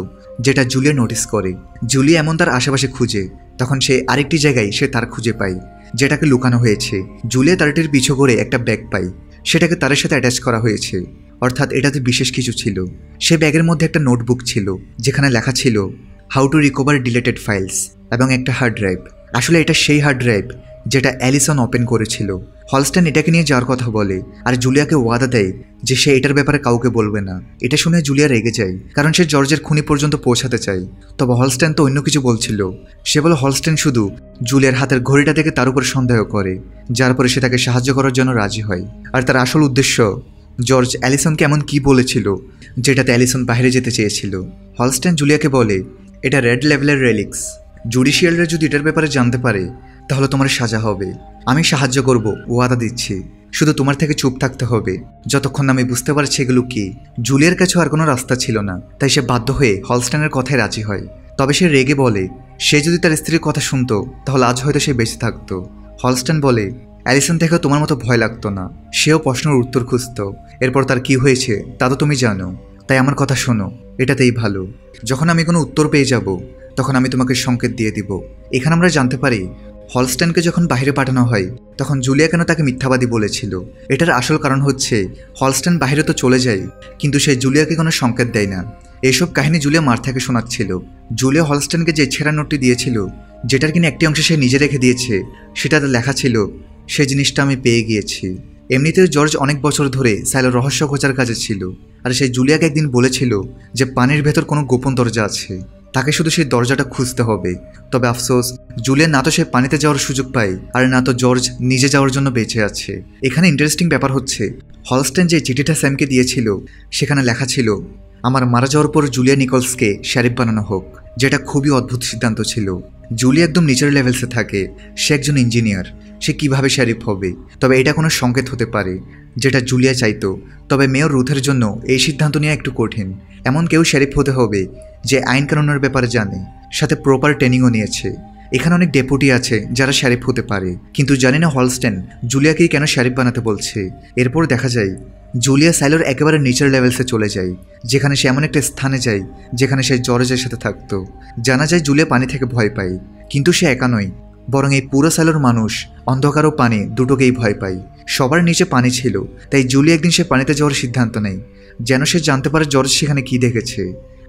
যেটা জুলিয়া নোটিস করে। জুলিয়া এমন তার আশেপাশে খুঁজে, তখন সে আরেকটি জায়গায় সে তার খুঁজে পায় যেটাকে লুকানো হয়েছে। জুলিয়া তারটির পিছু করে একটা ব্যাগ পায়, সেটাকে তারের সাথে অ্যাটাচ করা হয়েছে, অর্থাৎ এটাতে বিশেষ কিছু ছিল। সে ব্যাগের মধ্যে একটা নোটবুক ছিল যেখানে লেখা ছিল how to recover deleted files এবং একটা হার্ড ড্রাইভ। আসলে এটা সেই হার্ড ড্রাইভ যেটা অ্যালিসন ওপেন করেছিল। হলস্টেন এটাকে নিয়ে যাওয়ার কথা বলে আর জুলিয়াকে ওয়াদা দেয় যে সে এটার ব্যাপারে কাউকে বলবে না। এটা শুনে জুলিয়া রেগে যায়, কারণ সে জর্জের খুনি পর্যন্ত পৌঁছাতে চায়। তবে হলস্টেন তো অন্য কিছু বলছিল। সে বলে হলস্টেন শুধু জুলিয়ার হাতের ঘড়িটা দেখে তার উপর সন্দেহ করে, যার পরে সে তাকে সাহায্য করার জন্য রাজি হয়। আর তার আসল উদ্দেশ্য জর্জ অ্যালিসনকে এমন কি বলেছিল যেটাতে অ্যালিসন বাইরে যেতে চেয়েছিল। হলস্টেন জুলিয়াকে বলে এটা রেড লেভেলের রেলিক্স, জুডিশিয়ালরা যদি এটার ব্যাপারে জানতে পারে তাহলে তোমার সাজা হবে। আমি সাহায্য করব, ওয়াদা দিচ্ছি, শুধু তোমার থেকে চুপ থাকতে হবে যতক্ষণ আমি বুঝতে পারছি এগুলো কি। জুলিয়ার কাছেও আর কোনো রাস্তা ছিল না, তাই সে বাধ্য হয়ে হলস্টেনের কথায় রাজি হয়। তবে সে রেগে বলে সে যদি তার স্ত্রীর কথা শুনতো তাহলে আজ হয়তো সে বেঁচে থাকতো। হলস্টেন বলে অ্যালিসন থেকেও তোমার মতো ভয় লাগতো না, সেও প্রশ্নের উত্তর খুঁজত। এরপর তার কি হয়েছে তা তো তুমি জানো, তাই আমার কথা শোনো, এটাতেই ভালো। যখন আমি কোনো উত্তর পেয়ে যাব তখন আমি তোমাকে সংকেত দিয়ে দিব। এখানে আমরা জানতে পারি হলস্টেনকে যখন বাইরে পাঠানো হয় তখন জুলিয়া কেন তাকে মিথ্যাবাদী বলেছিল। এটার আসল কারণ হচ্ছে হলস্টেন বাইরে তো চলে যায়, কিন্তু সে জুলিয়াকে কোনো সংকেত দেয় না। এইসব কাহিনী জুলিয়া মার থেকে শোনাচ্ছিল। জুলিয়া হলস্টেনকে যে ছেঁড়া নোটটি দিয়েছিল, যেটার কিনা একটি অংশে সে নিজে রেখে দিয়েছে, সেটাতে লেখা ছিল সেই জিনিসটা আমি পেয়ে গিয়েছি। এমনিতেও জর্জ অনেক বছর ধরে সাইলোর রহস্য খোঁজার কাজে ছিল, আর সেই জুলিয়াকে একদিন বলেছিল যে পানির ভেতর কোনো গোপন দরজা আছে, তাকে শুধু সেই দরজাটা খুঁজতে হবে। তবে আফসোস, জুলিয়া না তো সে পানিতে যাওয়ার সুযোগ পায়, আর না তো জর্জ নিজে যাওয়ার জন্য বেঁচে আছে। এখানে ইন্টারেস্টিং ব্যাপার হচ্ছে হলস্টেন যে চিঠিটা স্যামকে দিয়েছিল সেখানে লেখা ছিল আমার মারা যাওয়ার পর জুলিয়া নিকলসকে শ্যারিফ বানানো হোক, যেটা খুবই অদ্ভুত সিদ্ধান্ত ছিল। জুলিয়া একদম নিচের লেভেলসে থাকে, সে একজন ইঞ্জিনিয়ার, সে কিভাবে শ্যারিফ হবে? তবে এটা কোনো সংকেত হতে পারে যেটা জুলিয়া চাইতো। তবে মেয়র রুথের জন্য এই সিদ্ধান্ত নেওয়া একটু কঠিন। এমন কেউ শ্যারিফ হতে হবে যে আইন কানুনের ব্যাপারে জানে, সাথে প্রপার ট্রেনিংও নিয়েছে। এখানে অনেক ডেপুটি আছে যারা শ্যারিফ হতে পারে, কিন্তু জানি না হলস্টেন জুলিয়াকেই কেন শ্যারিফ বানাতে বলছে। এরপর দেখা যায় জুলিয়া সাইলোর একেবারে নিচের লেভেলসে চলে যায়, যেখানে সে এমন একটা স্থানে যায় যেখানে সে জর্জের সাথে থাকতো। জানা যায় জুলিয়া পানি থেকে ভয় পায়, কিন্তু সে একা নয়, বরং এই পুরো সাইলোর মানুষ অন্ধকার ও পানি দুটোকেই ভয় পায়। সবার নিচে পানি ছিল, তাই জুলিয়া একদিন সে পানিতে যাওয়ার সিদ্ধান্ত নেয়, যেন সে জানতে পারে জর্জ সেখানে কি দেখেছে।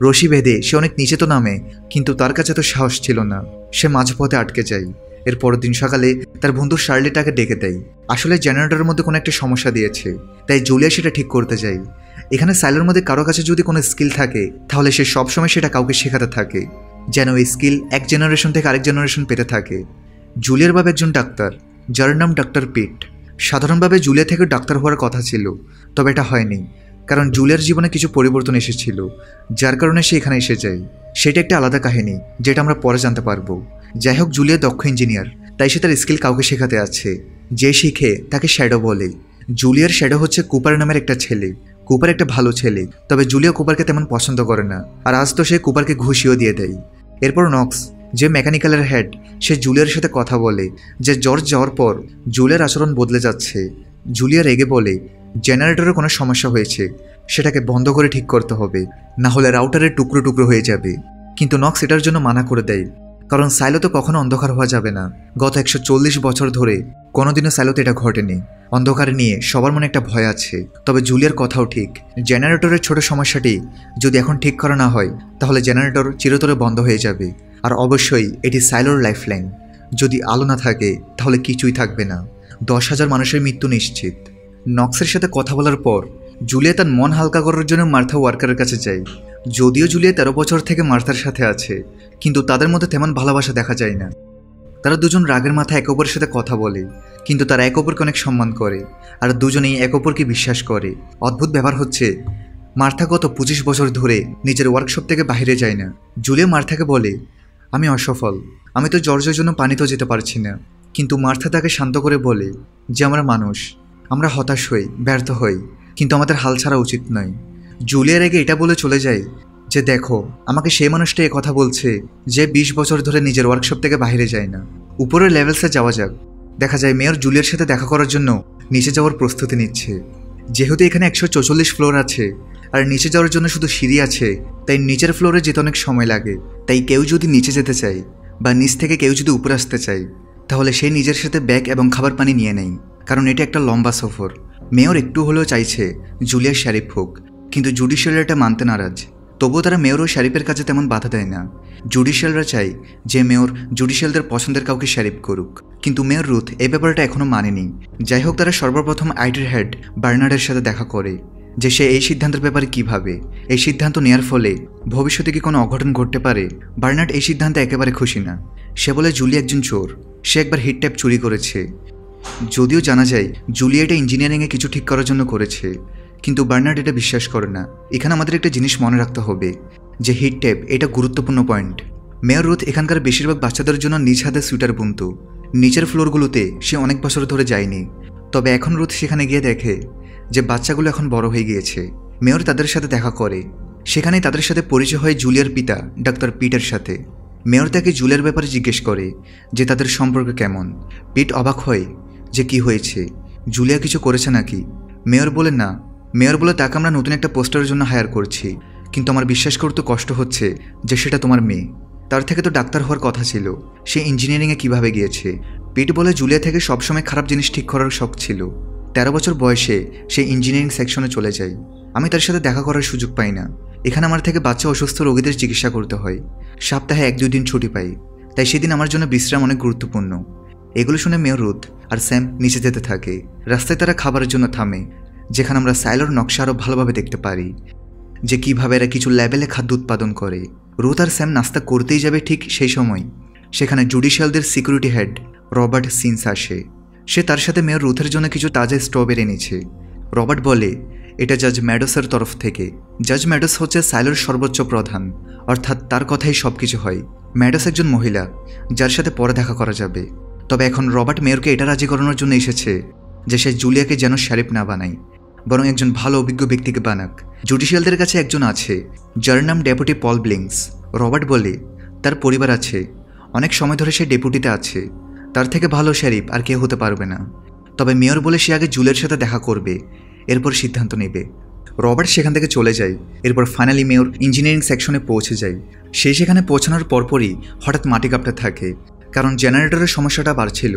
রশি বেঁধে সে অনেক নিচে তো নামে, কিন্তু তার কাছে তো সাহস ছিল না, সে মাঝপথে আটকে যায়। এর পরের দিন সকালে তার বন্ধু শার্লি তাকে ডেকে দেয়। আসলে জেনারেটরের মধ্যে কোনো একটা সমস্যা দিয়েছে, তাই জুলিয়া সেটা ঠিক করতে যায়। এখানে সাইলোর মধ্যে কারো কাছে যদি কোনো স্কিল থাকে তাহলে সে সবসময় সেটা কাউকে শেখাতে থাকে, যেন ওই স্কিল এক জেনারেশন থেকে আরেক জেনারেশন পেতে থাকে। জুলিয়ার বাবা একজন ডাক্তার, যার নাম ডাক্তার পিট। সাধারণভাবে জুলিয়া থেকে ডাক্তার হওয়ার কথা ছিল, তবে এটা হয়নি, কারণ জুলিয়ার জীবনে কিছু পরিবর্তন এসেছিল, যার কারণে সে এখানে এসে যায়। সেটা একটা আলাদা কাহিনী, যেটা আমরা পরে জানতে পারবো। যাই হোক, জুলিয়া দক্ষ ইঞ্জিনিয়ার, তাই সে তার স্কিল কাউকে শেখাতে আছে। যে শিখে তাকে শ্যাডো বলে। জুলিয়ার শ্যাডো হচ্ছে কুপার নামের একটা ছেলে। কুপার একটা ভালো ছেলে, তবে জুলিয়া কুপারকে তেমন পছন্দ করে না, আর আজ তো সে কুপারকে ঘুষিও দিয়ে দেয়। এরপর নক্স, যে মেকানিক্যালের হেড, সে জুলিয়ার সাথে কথা বলে যে জর্জ যাওয়ার পর জুলিয়ার আচরণ বদলে যাচ্ছে। জুলিয়া রেগে বলে জেনারেটরের কোনো সমস্যা হয়েছে, সেটাকে বন্ধ করে ঠিক করতে হবে, না হলে রাউটারের টুকরো টুকরো হয়ে যাবে। কিন্তু নক্স এটার জন্য মানা করে দেয়, কারণ সাইলোতে কখনো অন্ধকার হওয়া যাবে না। গত 140 বছর ধরে কোনোদিনও সাইলোতে এটা ঘটেনি। অন্ধকার নিয়ে সবার মনে একটা ভয় আছে। তবে জুলিয়ার কথাও ঠিক, জেনারেটরের ছোট সমস্যাটি যদি এখন ঠিক করা না হয় তাহলে জেনারেটর চিরতরে বন্ধ হয়ে যাবে। আর অবশ্যই এটি সাইলোর লাইফলাইন। যদি আলো না থাকে তাহলে কিছুই থাকবে না। 10,000 মানুষের মৃত্যু নিশ্চিত। নক্সের সাথে কথা বলার পর জুলিয়া তার মন হালকা করার জন্য মার্থা ওয়ার্কারের কাছে যায়। যদিও জুলিয়া 13 বছর থেকে মার্থার সাথে আছে, কিন্তু তাদের মধ্যে তেমন ভালোবাসা দেখা যায় না। তারা দুজন রাগের মাথায় একে অপরের সাথে কথা বলে, কিন্তু তারা একে অপরকে অনেক সম্মান করে আর দুজনেই একে অপরকে বিশ্বাস করে। অদ্ভুত ব্যাপার হচ্ছে, মার্থা গত 25 বছর ধরে নিজের ওয়ার্কশপ থেকে বাইরে যায় না। জুলিয়া মার্থাকে বলে, আমি অসফল, আমি তো জর্জের জন্য পানিতেও যেতে পারছি না। কিন্তু মার্থা তাকে শান্ত করে বলে যে আমরা মানুষ, আমরা হতাশ হই, ব্যর্থ হই, কিন্তু আমাদের হাল ছাড়া উচিত নয়। জুলিয়ার আগে এটা বলে চলে যায় যে দেখো, আমাকে সেই মানুষটা এ কথা বলছে যে 20 বছর ধরে নিজের ওয়ার্কশপ থেকে বাইরে যায় না। উপরের লেভেলসে যাওয়া যাক। দেখা যায় মেয়র জুলিয়ার সাথে দেখা করার জন্য নিচে যাওয়ার প্রস্তুতি নিচ্ছে। যেহেতু এখানে 144 ফ্লোর আছে আর নিচে যাওয়ার জন্য শুধু সিঁড়ি আছে, তাই নিচের ফ্লোরে যেতে অনেক সময় লাগে। তাই কেউ যদি নিচে যেতে চায় বা নিচ থেকে কেউ যদি উপরে আসতে চায়, তাহলে সে নিজের সাথে ব্যাগ এবং খাবার পানি নিয়ে নেয়, কারণ এটা একটা লম্বা সফর। মেয়র একটু হলেও চাইছে জুলিয়ার শারিফ হোক, কিন্তু জুডিশিয়ালরা এটা মানতে নারাজ। তবুও তারা মেয়র ও শারিফের কাছে তেমন বাধা দেয় না। জুডিশিয়ালরা চায় যে মেয়র জুডিশিয়ালদের পছন্দের কাউকে শারিফ করুক, কিন্তু মেয়র রুথ এই ব্যাপারটা এখনও মানেনি। যাই হোক, তারা সর্বপ্রথম আইটির হেড বার্নার্ডের সাথে দেখা করে যে সে এই সিদ্ধান্তের ব্যাপারে কীভাবে এই সিদ্ধান্ত নেওয়ার ফলে ভবিষ্যতে কি কোনো অঘটন ঘটতে পারে। বার্নার্ড এই সিদ্ধান্তে একেবারে খুশি না। সে বলে জুলি একজন চোর, সে একবার হিট ট্যাপ চুরি করেছে। যদিও জানা যায় জুলি এটা ইঞ্জিনিয়ারিংয়ে কিছু ঠিক করার জন্য করেছে, কিন্তু বার্নার্ড এটা বিশ্বাস করে না। এখানে আমাদের একটা জিনিস মনে রাখতে হবে যে হিট ট্যাপ এটা গুরুত্বপূর্ণ পয়েন্ট। মেয়র রুথ এখানকার বেশিরভাগ বাচ্চাদের জন্য নিজ হাতে সুইটার বুনতো। নিচের ফ্লোরগুলোতে সে অনেক বছর ধরে যায়নি, তবে এখন রুথ সেখানে গিয়ে দেখে যে বাচ্চাগুলো এখন বড় হয়ে গিয়েছে। মেয়র তাদের সাথে দেখা করে। সেখানেই তাদের সাথে পরিচয় হয় জুলিয়ার পিতা ডাক্তার পিটের সাথে। মেয়র তাকে জুলিয়ার ব্যাপারে জিজ্ঞেস করে যে তাদের সম্পর্ক কেমন। পিট অবাক হয় যে কি হয়েছে, জুলিয়া কিছু করেছে নাকি। মেয়র বলে না। মেয়র বলে তাকে আমরা নতুন একটা পোস্টারের জন্য হায়ার করছি, কিন্তু আমার বিশ্বাস করতে কষ্ট হচ্ছে যে সেটা তোমার মেয়ে। তার থেকে তো ডাক্তার হওয়ার কথা ছিল, সে ইঞ্জিনিয়ারিংয়ে কিভাবে গিয়েছে। পিট বলে জুলিয়া থেকে সবসময় খারাপ জিনিস ঠিক করার শখ ছিল। 13 বছর বয়সে সে ইঞ্জিনিয়ারিং সেকশনে চলে যায়। আমি তার সাথে দেখা করার সুযোগ পাই না। এখানে আমার থেকে বাচ্চা অসুস্থ রোগীদের চিকিৎসা করতে হয়। সপ্তাহে 1-2 দিন ছুটি পাই, তাই সেদিন আমার জন্য বিশ্রাম অনেক গুরুত্বপূর্ণ। এগুলো শুনে মেয়র রুথ আর স্যাম নিচে যেতে থাকে। রাস্তায় তারা খাবারের জন্য থামে, যেখানে আমরা সাইলোর নকশা আরও ভালোভাবে দেখতে পারি যে কীভাবে এরা কিছু লেভেলে খাদ্য উৎপাদন করে। রুথ আর স্যাম নাস্তা করতেই যাবে, ঠিক সেই সময় সেখানে জুডিশিয়ালদের সিকিউরিটি হেড রবার্ট সিন্স আসে। সে তার সাথে মেয়র রুথের জন্য কিছু তাজা স্ট্রবেরি এনেছে। রবার্ট বলে এটা জাজ ম্যাডোসের তরফ থেকে। জাজ ম্যাডোস হচ্ছে সাইলোর সর্বোচ্চ প্রধান, অর্থাৎ তার কথাই সব কিছু হয়। ম্যাডোস একজন মহিলা যার সাথে পরে দেখা করা যাবে। তবে এখন রবার্ট মেয়রকে এটা রাজি করানোর জন্য এসেছে যে সে জুলিয়াকে যেন শারিফ না বানায়, বরং একজন ভালো অভিজ্ঞ ব্যক্তিকে বানাক। জুডিশিয়ালদের কাছে একজন আছে যার নাম ডেপুটি পল ব্লিংস। রবার্ট বলে তার পরিবার আছে, অনেক সময় ধরে সে ডেপুটিতে আছে, তার থেকে ভালো শারিফ আর কেউ হতে পারবে না। তবে মেয়র বলে সে আগে জুলের সাথে দেখা করবে, এরপর সিদ্ধান্ত নেবে। রবার্ট সেখান থেকে চলে যায়। এরপর ফাইনালি মেয়র ইঞ্জিনিয়ারিং সেকশনে পৌঁছে যায়। সে সেখানে পৌঁছানোর পরপরই হঠাৎ মাটি কাঁপতে থাকে, কারণ জেনারেটরের সমস্যাটা বাড়ছিল।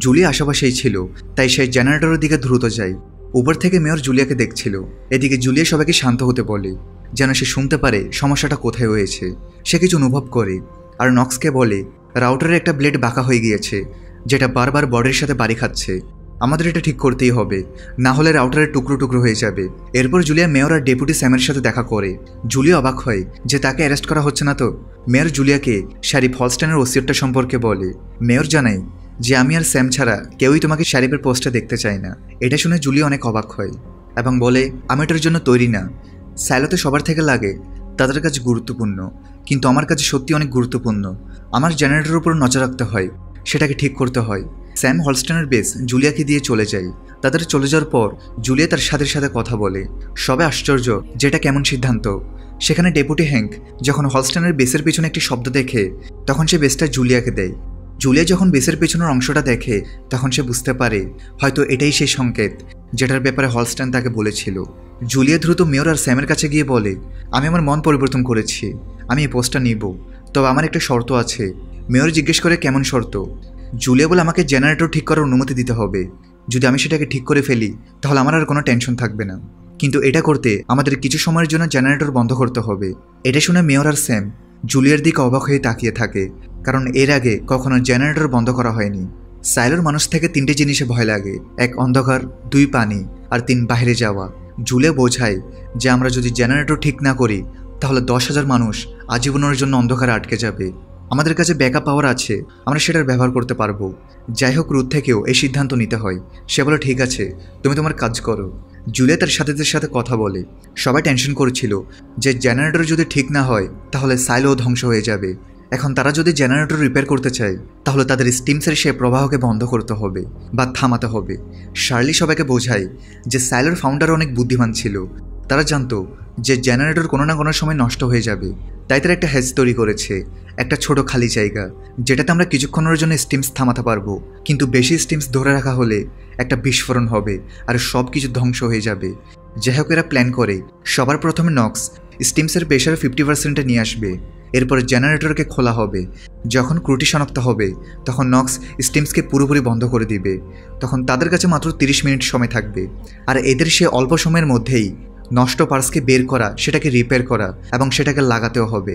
জুলি আশেপাশেই ছিল, তাই সে জেনারেটরের দিকে দ্রুত যায়। উপর থেকে মেয়র জুলিয়াকে দেখছিল। এদিকে জুলিয়া সবাইকে শান্ত হতে বলে যেন সে শুনতে পারে সমস্যাটা কোথায় হয়েছে। সে কিছু অনুভব করে আর নক্সকে বলে রাউটারের একটা ব্লেড বাঁকা হয়ে গিয়েছে, যেটা বারবার বডির সাথে বাড়ি খাচ্ছে। আমাদের এটা ঠিক করতেই হবে, না হলে রাউটারের টুকরো টুকরো হয়ে যাবে। এরপর জুলিয়া মেয়র আর ডেপুটি স্যামের সাথে দেখা করে। জুলিয়া অবাক হয় যে তাকে অ্যারেস্ট করা হচ্ছে না তো। মেয়র জুলিয়াকে শারিফ হলস্টেনের ওসিয়তটা সম্পর্কে বলে। মেয়র জানায় যে আমি আর স্যাম ছাড়া কেউই তোমাকে শারিফের পোস্টে দেখতে চায় না। এটা শুনে জুলিয়া অনেক অবাক হয় এবং বলে আমি এটার জন্য তৈরি না। সাইলোতে সবার থেকে লাগে তাদের কাছে গুরুত্বপূর্ণ, কিন্তু আমার কাছে সত্যি অনেক গুরুত্বপূর্ণ। আমার জেনারেটরের উপর নজর রাখতে হয়, সেটাকে ঠিক করতে হয়। স্যাম হলস্টেনের বেস জুলিয়াকে দিয়ে চলে যায়। তাদের চলে যাওয়ার পর জুলিয়া তার সাথে কথা বলে। সবে আশ্চর্য যেটা কেমন সিদ্ধান্ত। সেখানে ডেপুটি হ্যাঙ্ক যখন হলস্টেনের বেসের পেছনে একটি শব্দ দেখে, তখন সে বেসটা জুলিয়াকে দেয়। জুলিয়া যখন বেসের পেছনের অংশটা দেখে, তখন সে বুঝতে পারে হয়তো এটাই সেই সংকেত যেটার ব্যাপারে হলস্টেন তাকে বলেছিল। জুলিয়া দ্রুত মেয়র আর স্যামের কাছে গিয়ে বলে আমি আমার মন পরিবর্তন করেছি, আমি এই পোস্টটা নিব, তবে আমার একটা শর্ত আছে। মেয়র জিজ্ঞেস করে কেমন শর্ত। জুলিয়া বলে আমাকে জেনারেটর ঠিক করার অনুমতি দিতে হবে। যদি আমি সেটাকে ঠিক করে ফেলি তাহলে আমার আর কোনো টেনশন থাকবে না, কিন্তু এটা করতে আমাদের কিছু সময়ের জন্য জেনারেটর বন্ধ করতে হবে। এটা শুনে মেয়র আর স্যাম জুলিয়ার দিকে অবাক হয়ে তাকিয়ে থাকে, কারণ এর আগে কখনো জেনারেটর বন্ধ করা হয়নি। সাইলোর মানুষ থেকে 3টে জিনিসে ভয় লাগে, 1 অন্ধকার, 2 পানি, আর 3 বাইরে যাওয়া। জুলিয়া বোঝায় যে আমরা যদি জেনারেটর ঠিক না করি তাহলে 10,000 মানুষ আজীবনের জন্য অন্ধকারে আটকে যাবে। আমাদের কাছে ব্যাকআপ পাওয়ার আছে, আমরা সেটার ব্যবহার করতে পারবো। যাই হোক, রুথ থেকেও এই সিদ্ধান্ত নিতে হয়। সে বলে, ঠিক আছে, তুমি তোমার কাজ করো। জুলিয়া তার সাথীদের সাথে কথা বলে। সবাই টেনশন করেছিল যে জেনারেটর যদি ঠিক না হয় তাহলে সাইলো ধ্বংস হয়ে যাবে। এখন তারা যদি জেনারেটর রিপেয়ার করতে চায় তাহলে তাদের স্টিমসের সে প্রবাহকে বন্ধ করতে হবে বা থামাতে হবে। শার্লি সবাইকে বোঝায় যে সাইলোর ফাউন্ডার অনেক বুদ্ধিমান ছিল। তারা জানতো যে জেনারেটর কোনো না কোনো সময় নষ্ট হয়ে যাবে, তাই তারা একটা হেজ তৈরি করেছে, একটা ছোট খালি জায়গা যেটাতে আমরা কিছুক্ষণের জন্য স্টিমস থামাতে পারবো। কিন্তু বেশি স্টিমস ধরে রাখা হলে একটা বিস্ফোরণ হবে আর সব কিছু ধ্বংস হয়ে যাবে। যাই হোক, এরা প্ল্যান করে সবার প্রথমে নক্স স্টিমসের প্রেশার 50% নিয়ে আসবে। এরপর জেনারেটরকে খোলা হবে। যখন ক্রুটি শনাক্ত হবে তখন নক্স স্টিমসকে পুরোপুরি বন্ধ করে দিবে। তখন তাদের কাছে মাত্র 30 মিনিট সময় থাকবে, আর এদের সে অল্প সময়ের মধ্যেই নষ্ট পার্টসকে বের করা, সেটাকে রিপেয়ার করা এবং সেটাকে লাগাতেও হবে।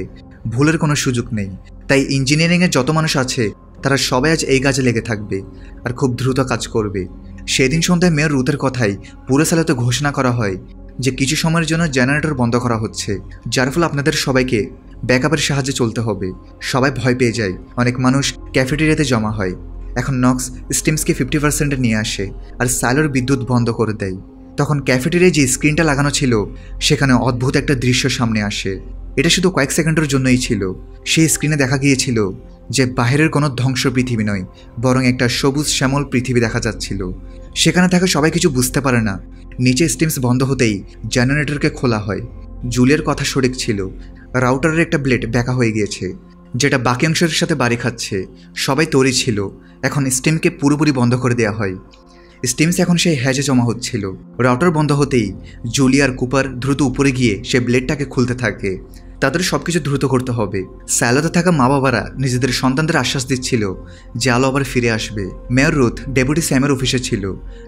ভুলের কোনো সুযোগ নেই। তাই ইঞ্জিনিয়ারিংয়ে যত মানুষ আছে তারা সবাই আজ এই কাজে লেগে থাকবে আর খুব দ্রুত কাজ করবে। সেদিন সন্ধ্যায় মেয়র রুথের কথাই পুরো সালেতে ঘোষণা করা হয় যে কিছু সময়ের জন্য জেনারেটর বন্ধ করা হচ্ছে, যার ফলে আপনাদের সবাইকে ব্যাকআপের সাহায্যে চলতে হবে। সবাই ভয় পেয়ে যায়। অনেক মানুষ ক্যাফেটেরিয়াতে জমা হয়। এখন নক্স স্টিমসকে 50% নিয়ে আসে আর সাইলোর বিদ্যুৎ বন্ধ করে দেয়। তখন ক্যাফেটেরিয়ায় যে স্ক্রিনটা লাগানো ছিল সেখানে অদ্ভুত একটা দৃশ্য সামনে আসে। এটা শুধু কয়েক সেকেন্ডের জন্যই ছিল। সেই স্ক্রিনে দেখা গিয়েছিল যে বাইরের কোনো ধ্বংস পৃথিবী নয়, বরং একটা সবুজ শ্যামল পৃথিবী দেখা যাচ্ছিল। সেখানে থাকা সবাই কিছু বুঝতে পারে না। নিচে স্টিমস বন্ধ হতেই জেনারেটরকে খোলা হয়। জুলিয়ার কথা সঠিক ছিল, রাউটারের একটা ব্লেড ব্যাকা হয়ে গিয়েছে, যেটা বাকি অংশের সাথে বাড়ি খাচ্ছে। সবাই তৈরি ছিল। এখন স্টিমকে পুরোপুরি বন্ধ করে দেওয়া হয়। স্টিমস এখন সেই হ্যাজে জমা হচ্ছিল। রাউটার বন্ধ হতেই জুলিয়ার কুপার দ্রুত উপরে গিয়ে সে ব্লেডটাকে খুলতে থাকে। তাদের সবকিছু দ্রুত করতে হবে। স্যালোতে থাকা মা বাবারা নিজেদের সন্তানদের আশ্বাস দিচ্ছিল যে আলো আবার ফিরে আসবে। মেয়র রুথ ডেপুটি স্যামের অফিসে ছিল।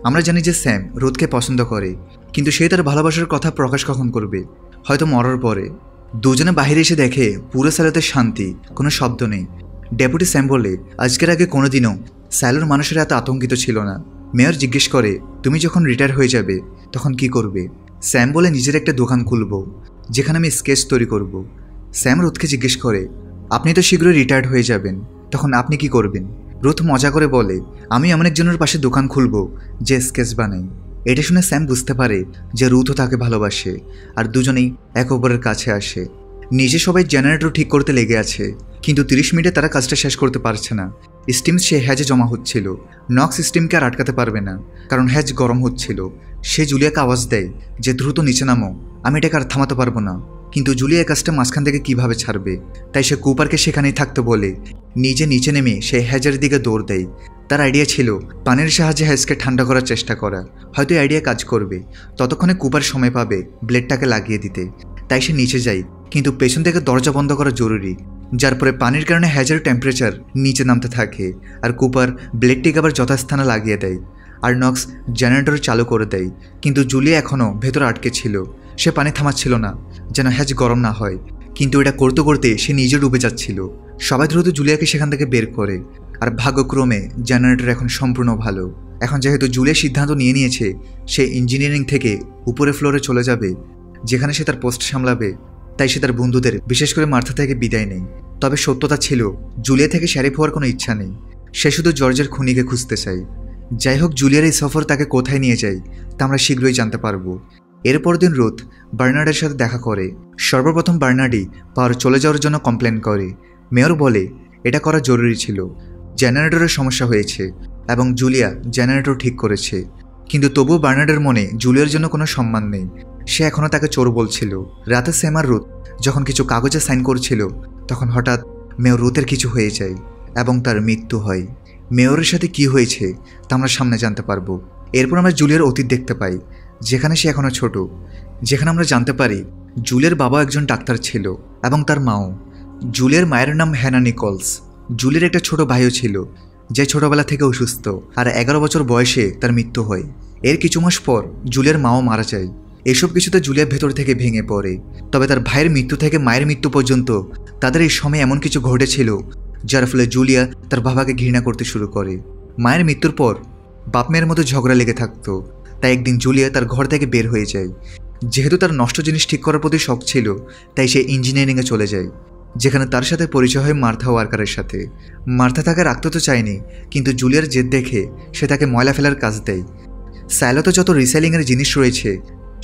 আমরা জানি যে স্যাম রুথকে পছন্দ করে, কিন্তু সে তার ভালোবাসার কথা প্রকাশ কখন করবে? হয়তো মরার পরে। দুজনে বাইরে এসে দেখে পুরো স্যালোতে শান্তি, কোনো শব্দ নেই। ডেপুটি স্যাম বলে, আজকের আগে কোনোদিনও স্যালোর মানুষেরা এত আতঙ্কিত ছিল না। মেয়র জিজ্ঞেস করে, তুমি যখন রিটায়ার হয়ে যাবে তখন কি করবে? স্যাম বলে, নিজের একটা দোকান খুলব যেখানে আমি স্কেচ তৈরি করব। স্যাম রুথকে জিজ্ঞেস করে, আপনি তো শীঘ্রই রিটায়ার্ড হয়ে যাবেন, তখন আপনি কি করবেন? রুথ মজা করে বলে, আমি এমন একজনের পাশে দোকান খুলব যে স্কেচ বানাই। এটা শুনে স্যাম বুঝতে পারে যে রুথও তাকে ভালোবাসে, আর দুজনেই একে অপরের কাছে আসে। নিজে সবাই জেনারেটর ঠিক করতে লেগে আছে, কিন্তু 30 মিনিটে তারা কাজটা শেষ করতে পারছে না। স্টিমস সে হ্যাজে জমা হচ্ছিল। নক্স স্টিমকে আর আটকাতে পারবে না, কারণ হ্যাজ গরম হচ্ছিল। সে জুলিয়াকে আওয়াজ দেয় যে দ্রুত নিচে নামো, আমি এটাকে আর থামাতে পারবো না। কিন্তু জুলিয়া কাজটা মাঝখান থেকে কিভাবে ছাড়বে? তাই সে কুপারকে সেখানেই থাকতে বলে নিজে নিচে নেমে সে হ্যাজের দিকে দৌড় দেয়। তার আইডিয়া ছিল পানির সাহায্যে হ্যাজকে ঠান্ডা করার চেষ্টা করা। হয়তো আইডিয়া কাজ করবে। ততক্ষণে কুপার সময় পাবে ব্লেডটাকে লাগিয়ে দিতে। তাই সে নিচে যায়, কিন্তু পেছন থেকে দরজা বন্ধ করা জরুরি, যার পরে পানির কারণে হ্যাজের টেম্পারেচার নিচে নামতে থাকে। আর কুপার ব্লেডটিকে আবার যথাস্থানে লাগিয়ে দেয়, আর নক্স জেনারেটর চালু করে দেয়। কিন্তু জুলিয়া এখনও ভেতরে আটকে ছিল। সে পানি থামাচ্ছিল না যেন হ্যাজ গরম না হয়, কিন্তু এটা করতে করতে সে নিজে ডুবে যাচ্ছিল। সবাই দ্রুত জুলিয়াকে সেখান থেকে বের করে, আর ভাগ্যক্রমে জেনারেটর এখন সম্পূর্ণ ভালো। এখন যেহেতু জুলিয়া সিদ্ধান্ত নিয়ে নিয়েছে সে ইঞ্জিনিয়ারিং থেকে উপরে ফ্লোরে চলে যাবে, যেখানে সে তার পোস্ট সামলাবে, তাই সে তার বন্ধুদের বিশেষ করে মার্থা থেকে বিদায় নেই। তবে সত্যতা ছিল জুলিয়া থেকে শেরিফ হওয়ার কোনো ইচ্ছা নেই। সে শুধু জর্জের খুনিকে খুঁজতে চায়। যাই হোক, জুলিয়ার এই সফর তাকে কোথায় নিয়ে যায় তা আমরা শীঘ্রই জানতে পারবো। এরপর দিন রুথ বার্নার্ডের সাথে দেখা করে। সর্বপ্রথম বার্নার্ডই পাওয়ার চলে যাওয়ার জন্য কমপ্লেন করে। মেয়র বলে এটা করা জরুরি ছিল, জেনারেটরের সমস্যা হয়েছে এবং জুলিয়া জেনারেটর ঠিক করেছে। কিন্তু তবুও বার্নার্ডের মনে জুলিয়ার জন্য কোনো সম্মান নেই। সে এখনও তাকে চোর বলছিল। রাতে স্যাম আর রুথ যখন কিছু কাগজে সাইন করছিল তখন হঠাৎ মেয়র রুথের কিছু হয়ে যায় এবং তার মৃত্যু হয়। মেয়রের সাথে কি হয়েছে তা আমরা সামনে জানতে পারবো। এরপর আমরা জুলিয়ার অতীত দেখতে পাই, যেখানে সে এখনও ছোট। যেখানে আমরা জানতে পারি জুলিয়ার বাবা একজন ডাক্তার ছিল এবং তার মাও। জুলিয়ার মায়ের নাম হ্যানা নিকলস। জুলিয়ার একটা ছোট ভাইও ছিল, যে ছোটবেলা থেকে অসুস্থ, আর 11 বছর বয়সে তার মৃত্যু হয়। এর কিছু মাস পর জুলিয়ার মাও মারা যায়। এসব কিছুতে জুলিয়া ভেতর থেকে ভেঙে পড়ে। তবে তার ভাইয়ের মৃত্যু থেকে মায়ের মৃত্যু পর্যন্ত তাদের এই সময় এমন কিছু ঘটেছিল যার ফলে জুলিয়া তার বাবাকে ঘৃণা করতে শুরু করে। মায়ের মৃত্যুর পর বাপ মেয়ের মধ্যে ঝগড়া লেগে থাকতো, তাই একদিন জুলিয়া তার ঘর থেকে বের হয়ে যায়। যেহেতু তার নষ্ট জিনিস ঠিক করার প্রতি শখ ছিল, তাই সে ইঞ্জিনিয়ারিংয়ে চলে যায়, যেখানে তার সাথে পরিচয় হয় মার্থা ওয়ার্কারের সাথে। মার্থা তাকে রাখতে তো চায়নি, কিন্তু জুলিয়ার জেদ দেখে সে তাকে ময়লা ফেলার কাজ দেয়। সাইলোতে যত রিসাইলিংয়ের জিনিস রয়েছে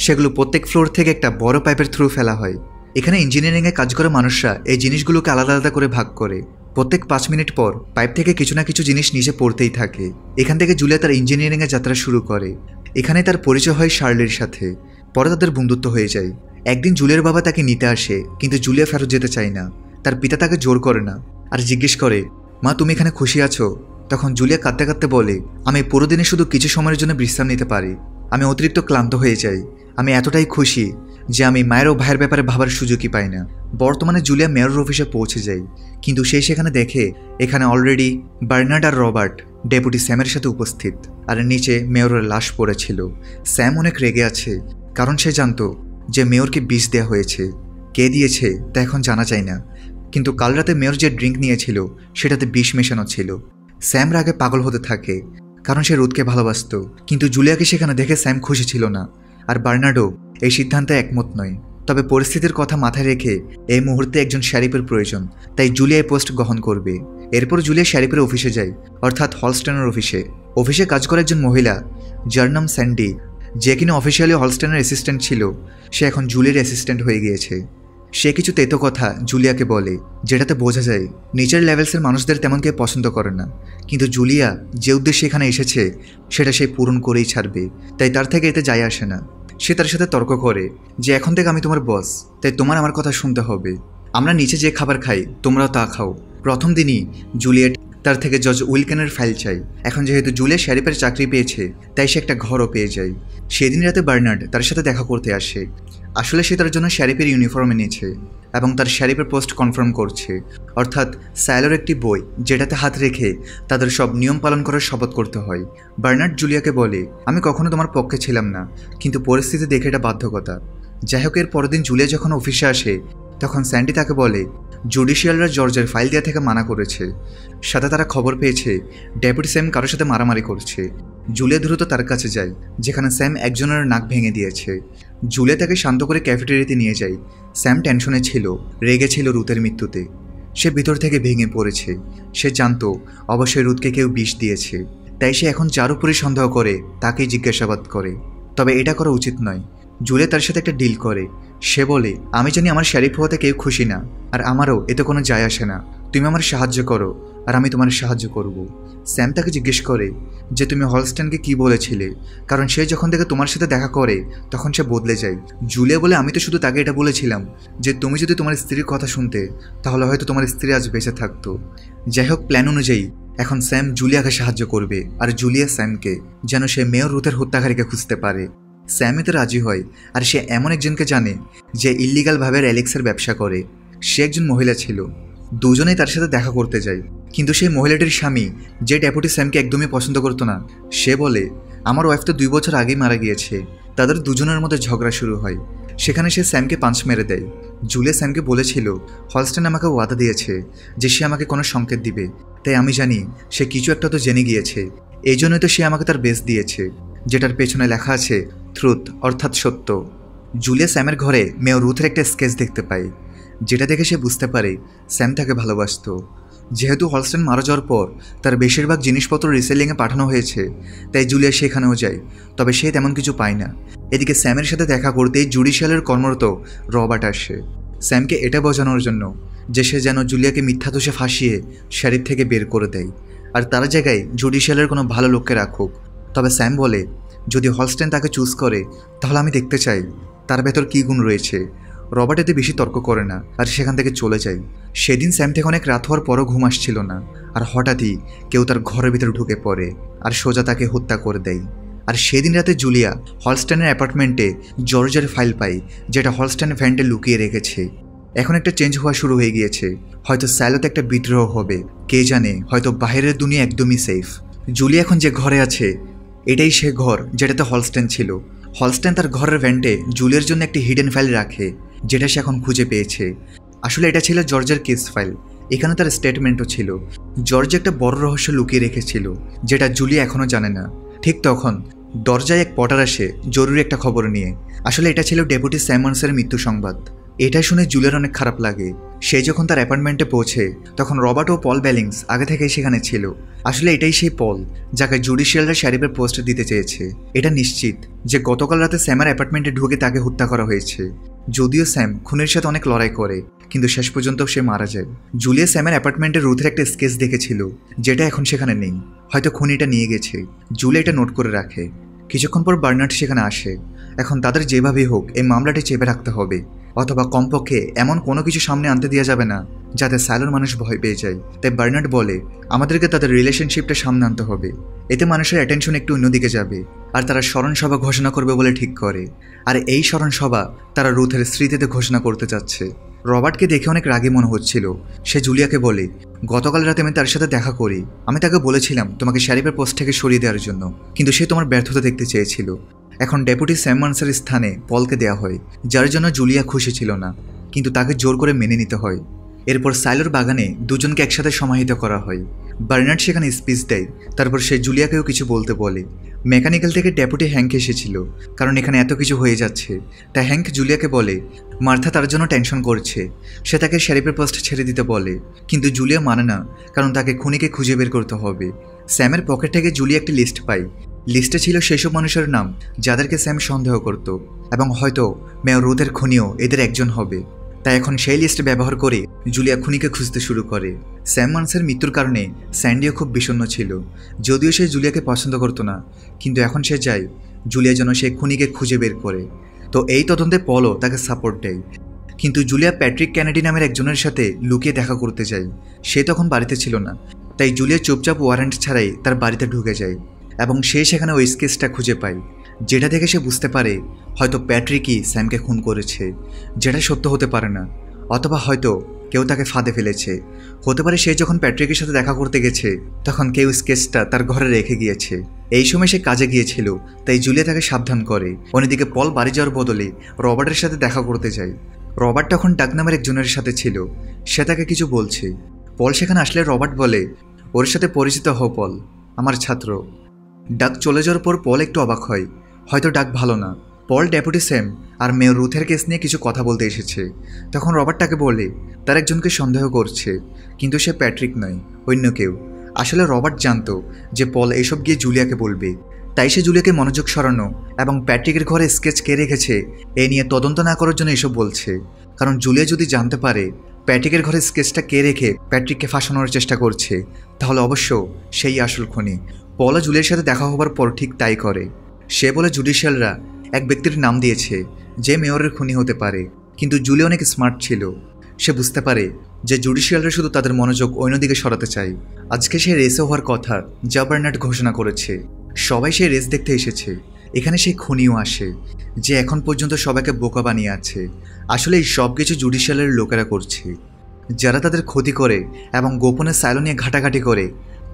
সেগুলো প্রত্যেক ফ্লোর থেকে একটা বড় পাইপের থ্রু ফেলা হয়। এখানে ইঞ্জিনিয়ারিংয়ে কাজ করা মানুষরা এই জিনিসগুলোকে আলাদা আলাদা করে ভাগ করে। প্রত্যেক 5 মিনিট পর পাইপ থেকে কিছু না কিছু জিনিস নিচে পড়তেই থাকে। এখান থেকে জুলিয়া তার ইঞ্জিনিয়ারিংয়ের যাত্রা শুরু করে। এখানে তার পরিচয় হয় শার্লির সাথে। পরে তাদের বন্ধুত্ব হয়ে যায়। একদিন জুলিয়ার বাবা তাকে নিতে আসে, কিন্তু জুলিয়া ফেরত যেতে চায় না। তার পিতা তাকে জোর করে না আর জিজ্ঞেস করে, মা তুমি এখানে খুশি আছো? তখন জুলিয়া কাঁদতে কাঁদতে বলে, আমি পুরো দিনে শুধু কিছু সময়ের জন্য বিশ্রাম নিতে পারি। আমি অতিরিক্ত ক্লান্ত হয়ে যাই। আমি এতটাই খুশি যে আমি মায়ের ও ভাইয়ের ব্যাপারে ভাবার সুযোগই পাই না। বর্তমানে জুলিয়া মেয়র অফিসে পৌঁছে যায়, কিন্তু সে সেখানে দেখে এখানে অলরেডি বার্নার্ড আর রবার্ট ডেপুটি স্যামের সাথে উপস্থিত, আর নিচে মেয়রের লাশ পড়েছিল। স্যাম অনেক রেগে আছে, কারণ সে জানতো যে মেয়রকে বিষ দেওয়া হয়েছে। কে দিয়েছে তা এখন জানা যায় না, কিন্তু কাল রাতে মেয়র যে ড্রিঙ্ক নিয়েছিল সেটাতে বিষ মেশানো ছিল। স্যাম রাগে পাগল হতে থাকে, কারণ সে রুথকে ভালোবাসত। কিন্তু জুলিয়াকে সেখানে দেখে স্যাম খুশি ছিল না, আর বার্নার্ডও এই সিদ্ধান্তে একমত নয়। তবে পরিস্থিতির কথা মাথায় রেখে এই মুহূর্তে একজন শ্যারিফের প্রয়োজন, তাই জুলিয়া এই পোস্ট গ্রহণ করবে। এরপর জুলিয়া শ্যারিফের অফিসে যায়, অর্থাৎ হলস্টেনের অফিসে। অফিসে কাজ করে একজন মহিলা যার নাম স্যান্ডি, যে কিনা অফিসিয়ালি হলস্টেনের অ্যাসিস্ট্যান্ট ছিল, সে এখন জুলিয়ার অ্যাসিস্ট্যান্ট হয়ে গিয়েছে। সে কিছু তেতো কথা জুলিয়াকে বলে, যেটাতে বোঝা যায় নিচের লেভেলসের মানুষদের তেমন কেউ পছন্দ করে না। কিন্তু জুলিয়া যে উদ্দেশ্যে এখানে এসেছে সেটা সে পূরণ করেই ছাড়বে, তাই তার থেকে এতে যায় আসে না। সে তার সাথে তর্ক করে যে এখন থেকে আমি তোমার বস, তাই তোমার আমার কথা শুনতে হবে। আমরা নিচে যে খাবার খাই তোমরাও তা খাও। প্রথম দিনই জুলিয়েট তার থেকে জজ উইলকেনের ফাইল চাই। এখন যেহেতু জুলিয়া শ্যারিফের চাকরি পেয়েছে, তাই সে একটা ঘরও পেয়ে যায়। সেদিন রাতে বার্নার্ড তার সাথে দেখা করতে আসে। আসলে সে তার জন্য শ্যারিফের ইউনিফর্ম এনেছে এবং তার শ্যারিফের পোস্ট কনফার্ম করছে, অর্থাৎ সাইলোর একটি বই যেটাতে হাত রেখে তাদের সব নিয়ম পালন করার শপথ করতে হয়। বার্নার্ড জুলিয়াকে বলে, আমি কখনো তোমার পক্ষে ছিলাম না, কিন্তু পরিস্থিতি দেখে এটা বাধ্যকতা। যাই হোক, এর পরের দিন জুলিয়া যখন অফিসে আসে তখন স্যান্ডি তাকে বলে জুডিশিয়ালরা জর্জের ফাইল দেওয়া থেকে মানা করেছে। সাথে তারা খবর পেয়েছে ডেপুটি স্যাম কারোর সাথে মারামারি করছে। জুলিয়া দ্রুত তার কাছে যায়, যেখানে স্যাম একজনের নাক ভেঙে দিয়েছে। জুলিয়া তাকে শান্ত করে ক্যাফেটেরিয়াতে নিয়ে যায়। স্যাম টেনশনে ছিল, রেগে ছিল রুথের মৃত্যুতে। সে ভিতর থেকে ভেঙে পড়েছে। সে জানতো অবশ্যই রুথকে কেউ বিষ দিয়েছে, তাই সে এখন যার উপরই সন্দেহ করে তাকেই জিজ্ঞাসাবাদ করে। তবে এটা করা উচিত নয়। জুলিয়া তার সাথে একটা ডিল করে। সে বলে, আমি জানি আমার শ্যারিফ হওয়াতে কেউ খুশি না, আর আমারও এতে কোনো যায় আসে না। তুমি আমার সাহায্য করো আর আমি তোমার সাহায্য করব। স্যাম তাকে জিজ্ঞেস করে যে তুমি হলস্টেনকে কি বলেছিলে, কারণ সে যখন থেকে তোমার সাথে দেখা করে তখন সে বদলে যায়। জুলিয়া বলে, আমি তো শুধু তাকে এটা বলেছিলাম যে তুমি যদি তোমার স্ত্রীর কথা শুনতে তাহলে হয়তো তোমার স্ত্রী আজ বেঁচে থাকতো। যাই হোক, প্ল্যান অনুযায়ী এখন স্যাম জুলিয়াকে সাহায্য করবে, আর জুলিয়া স্যামকে, যেন সে মেয়র রুথের হত্যাকারীকে খুঁজতে পারে। স্যাম এতে রাজি হয়, আর সে এমন একজনকে জানে যে ইল্লিগালভাবে অ্যালেক্সের ব্যবসা করে। সে একজন মহিলা ছিল। দুজনেই তার সাথে দেখা করতে যায়, কিন্তু সেই মহিলাটির স্বামী, যে ডেপুটি স্যামকে একদমই পছন্দ করতো না, সে বলে, আমার ওয়াইফ তো 2 বছর আগেই মারা গিয়েছে। তাদের দুজনের মধ্যে ঝগড়া শুরু হয়। সেখানে সে স্যামকে পাঞ্চ মেরে দেয়। জুলিয়া স্যামকে বলেছিল হলস্টেন আমাকে ওয়াদা দিয়েছে যে সে আমাকে কোনো সংকেত দিবে, তাই আমি জানি সে কিছু একটা তো জেনে গিয়েছে। এই জন্যই তো সে আমাকে তার বেস দিয়েছে, যেটার পেছনে লেখা আছে ট্রুথ, অর্থাৎ সত্য। জুলিয়া স্যামের ঘরে মেয়র রুথের একটা স্কেচ দেখতে পায়, যেটা দেখে সে বুঝতে পারে স্যাম তাকে ভালোবাসত। যেহেতু হলস্টেন মারা যাওয়ার পর তার বেশিরভাগ জিনিসপত্র রিসেলিংয়ে পাঠানো হয়েছে, তাই জুলিয়া সেখানেও যায়। তবে সে তেমন কিছু পায় না। এদিকে স্যামের সাথে দেখা করতেই জুডিশিয়ালের কর্মরত রবার্ট আসে, স্যামকে এটা বোঝানোর জন্য যে সে যেন জুলিয়াকে মিথ্যা দোষে ফাঁসিয়ে শ্যারিফ থেকে বের করে দেয়, আর তার জায়গায় জুডিশিয়ালের কোনো ভালো লোককে রাখুক। তবে স্যাম বলে, যদি হলস্টেন তাকে চুজ করে তাহলে আমি দেখতে চাই তার ভেতর কী গুণ রয়েছে। রবার্ট এতে বেশি তর্ক করে না, আর সেখান থেকে চলে যায়। সেদিন স্যাম থেকে অনেক রাত হওয়ার পরও ঘুম আসছিল না, আর হঠাৎই কেউ তার ঘরের ভিতরে ঢুকে পড়ে আর সোজা তাকে হত্যা করে দেয়। আর সেদিন রাতে জুলিয়া হলস্টেনের অ্যাপার্টমেন্টে জর্জের ফাইল পায়, যেটা হলস্টেন ভ্যান্টে লুকিয়ে রেখেছে। এখন একটা চেঞ্জ হওয়া শুরু হয়ে গিয়েছে। হয়তো সাইলোতে একটা বিদ্রোহ হবে, কে জানে, হয়তো বাইরের দুনিয়া একদমই সেফ। জুলিয়া এখন যে ঘরে আছে এটাই সে ঘর যেটাতে হলস্টেন ছিল। হলস্টেন তার ঘরের ভেন্টে জুলিয়ার জন্য একটি হিডেন ফাইল রাখে, যেটা সে এখন খুঁজে পেয়েছে। আসলে এটা ছিল জর্জের কেস ফাইল। এখানে তার স্টেটমেন্টও ছিল। জর্জ একটা বড় রহস্য লুকিয়ে রেখেছিল, যেটা জুলিয়া এখনও জানে না। ঠিক তখন দরজায় এক পটার আসে জরুরি একটা খবর নিয়ে। আসলে এটা ছিল ডেপুটি স্যামন্সের মৃত্যু সংবাদ। এটা শুনে জুলিয়ার অনেক খারাপ লাগে। সে যখন তার অ্যাপার্টমেন্টে পৌঁছে তখন রবার্ট ও পল বেলিংস আগে থেকেই সেখানে ছিল। আসলে এটাই সেই পল যাকে জুডিশিয়ালরা শেরিফের পোস্ট দিতে চেয়েছে। এটা নিশ্চিত যে গতকাল রাতে স্যামের অ্যাপার্টমেন্টে ঢুকে তাকে হত্যা করা হয়েছে। যদিও স্যাম খুনের সাথে অনেক লড়াই করে, কিন্তু শেষ পর্যন্ত সে মারা যায়। জুলিয়া স্যামের অ্যাপার্টমেন্টে রুথের একটা স্কেচ দেখেছিল, যেটা এখন সেখানে নেই। হয়তো খুনিটা নিয়ে গেছে। জুলিয়া এটা নোট করে রাখে। কিছুক্ষণ পর বার্নার্ড সেখানে আসে। এখন তাদের যেভাবেই হোক এই মামলাটি চেপে রাখতে হবে, অথবা কমপক্ষে এমন কোনো কিছু সামনে আনতে দেওয়া যাবে না যাতে সাইলোর মানুষ ভয় পেয়ে যায়। তাই বার্নার্ড বলে আমাদেরকে তাদের রিলেশনশিপটা সামনে আনতে হবে। এতে মানুষের অ্যাটেনশন একটু অন্যদিকে যাবে, আর তারা স্মরণসভা ঘোষণা করবে বলে ঠিক করে। আর এই স্মরণসভা তারা রুথের স্মৃতিতে ঘোষণা করতে যাচ্ছে। রবার্টকে দেখে অনেক রাগী মনে হচ্ছিল। সে জুলিয়াকে বলে গতকাল রাতে আমি তার সাথে দেখা করি। আমি তাকে বলেছিলাম তোমাকে শেরিফের পোস্ট থেকে সরিয়ে দেওয়ার জন্য, কিন্তু সে তোমার ব্যর্থতা দেখতে চেয়েছিল। এখন ডেপুটি স্যামন্সের স্থানে পলকে দেওয়া হয়, যার জন্য জুলিয়া খুশি ছিল না, কিন্তু তাকে জোর করে মেনে নিতে হয়। এরপর সাইলোর বাগানে দুজনকে একসাথে সমাহিত করা হয়। বার্নার্ড সেখানে স্পিচ দেয়। তারপর সে জুলিয়াকেও কিছু বলতে বলে। মেকানিক্যাল থেকে ডেপুটি হ্যাঙ্ক এসেছিল, কারণ এখানে এত কিছু হয়ে যাচ্ছে। তাই হ্যাঙ্ক জুলিয়াকে বলে মার্থা তার জন্য টেনশন করছে, সে তাকে শেরিফের পোস্ট ছেড়ে দিতে বলে। কিন্তু জুলিয়া মানে না, কারণ তাকে খুনিকে খুঁজে বের করতে হবে। স্যামের পকেট থেকে জুলিয়া একটি লিস্ট পায়। লিস্টে ছিল সেসব মানুষের নাম যাদেরকে স্যাম সন্দেহ করত, এবং হয়তো মেয়র রুথের খুনিও এদের একজন হবে। তাই এখন সেই লিস্ট ব্যবহার করে জুলিয়া খুনিকে খুঁজতে শুরু করে। স্যামন্সের মৃত্যুর কারণে স্যান্ডিও খুব বিষণ্ণ ছিল। যদিও সে জুলিয়াকে পছন্দ করতো না, কিন্তু এখন সে চায় জুলিয়া যেন সে খুনিকে খুঁজে বের করে। তো এই তদন্তে পলও তাকে সাপোর্ট দেয়। কিন্তু জুলিয়া প্যাট্রিক ক্যানেডি নামের একজনের সাথে লুকিয়ে দেখা করতে যায়। সে তখন বাড়িতে ছিল না, তাই জুলিয়া চুপচাপ ওয়ারেন্ট ছাড়াই তার বাড়িতে ঢুকে যায়, এবং সে সেখানে ওই স্কেচটা খুঁজে পায়, যেটা থেকে সে বুঝতে পারে হয়তো প্যাট্রিকই স্যামকে খুন করেছে, যেটা সত্য হতে পারে না। অথবা হয়তো কেউ তাকে ফাঁদে ফেলেছে। হতে পারে সে যখন প্যাট্রিকের সাথে দেখা করতে গেছে তখন কেউ স্কেচটা তার ঘরে রেখে গিয়েছে। এই সময় সে কাজে গিয়েছিল, তাই জুলিয়া তাকে সাবধান করে। অন্যদিকে পল বাড়ি যাওয়ার বদলে রবার্টের সাথে দেখা করতে যায়। রবার্ট তখন ডাক নামের একজনের সাথে ছিল। সে তাকে কিছু বলছে। পল সেখানে আসলে রবার্ট বলে ওর সাথে পরিচিত হও পল, আমার ছাত্র। ডাক চলে যাওয়ার পর পল একটু অবাক হয়, হয়তো ডাক ভালো না। পল ডেপুটি স্যাম আর মেয়র রুথের কেস নিয়ে কিছু কথা বলতে এসেছে। তখন রবার্ট তাকে বলে তার একজনকে সন্দেহ করছে, কিন্তু সে প্যাট্রিক নয়, অন্য কেউ। আসলে রবার্ট জানতো যে পল এসব গিয়ে জুলিয়াকে বলবে, তাই সে জুলিয়াকে মনোযোগ সরানো এবং প্যাট্রিকের ঘরে স্কেচ কে রেখেছে এ নিয়ে তদন্ত না করার জন্য এসব বলছে। কারণ জুলিয়া যদি জানতে পারে প্যাট্রিকের ঘরে স্কেচটা কে রেখে প্যাট্রিককে ফাঁসানোর চেষ্টা করছে, তাহলে অবশ্য সেই আসল খুনি। পল জুলিয়ার সাথে দেখা হবার পর ঠিক তাই করে। সে বলে জুডিশিয়ালরা এক ব্যক্তির নাম দিয়েছে যে মেয়রের খুনি হতে পারে, কিন্তু জুলিয়া অনেক স্মার্ট ছিল। সে বুঝতে পারে যে জুডিশিয়ালরা শুধু তাদের মনোযোগ অন্যদিকে সরাতে চায়। আজকে সে রেসে হওয়ার কথা যা বার্নার্ড ঘোষণা করেছে। সবাই সেই রেস দেখতে এসেছে। এখানে সেই খুনিও আসে যে এখন পর্যন্ত সবাইকে বোকা বানিয়ে আছে। আসলে এই সব কিছু জুডিশিয়ালের লোকেরা করছে, যারা তাদের ক্ষতি করে এবং গোপনে সাইলো নিয়ে ঘাটাঘাটি করে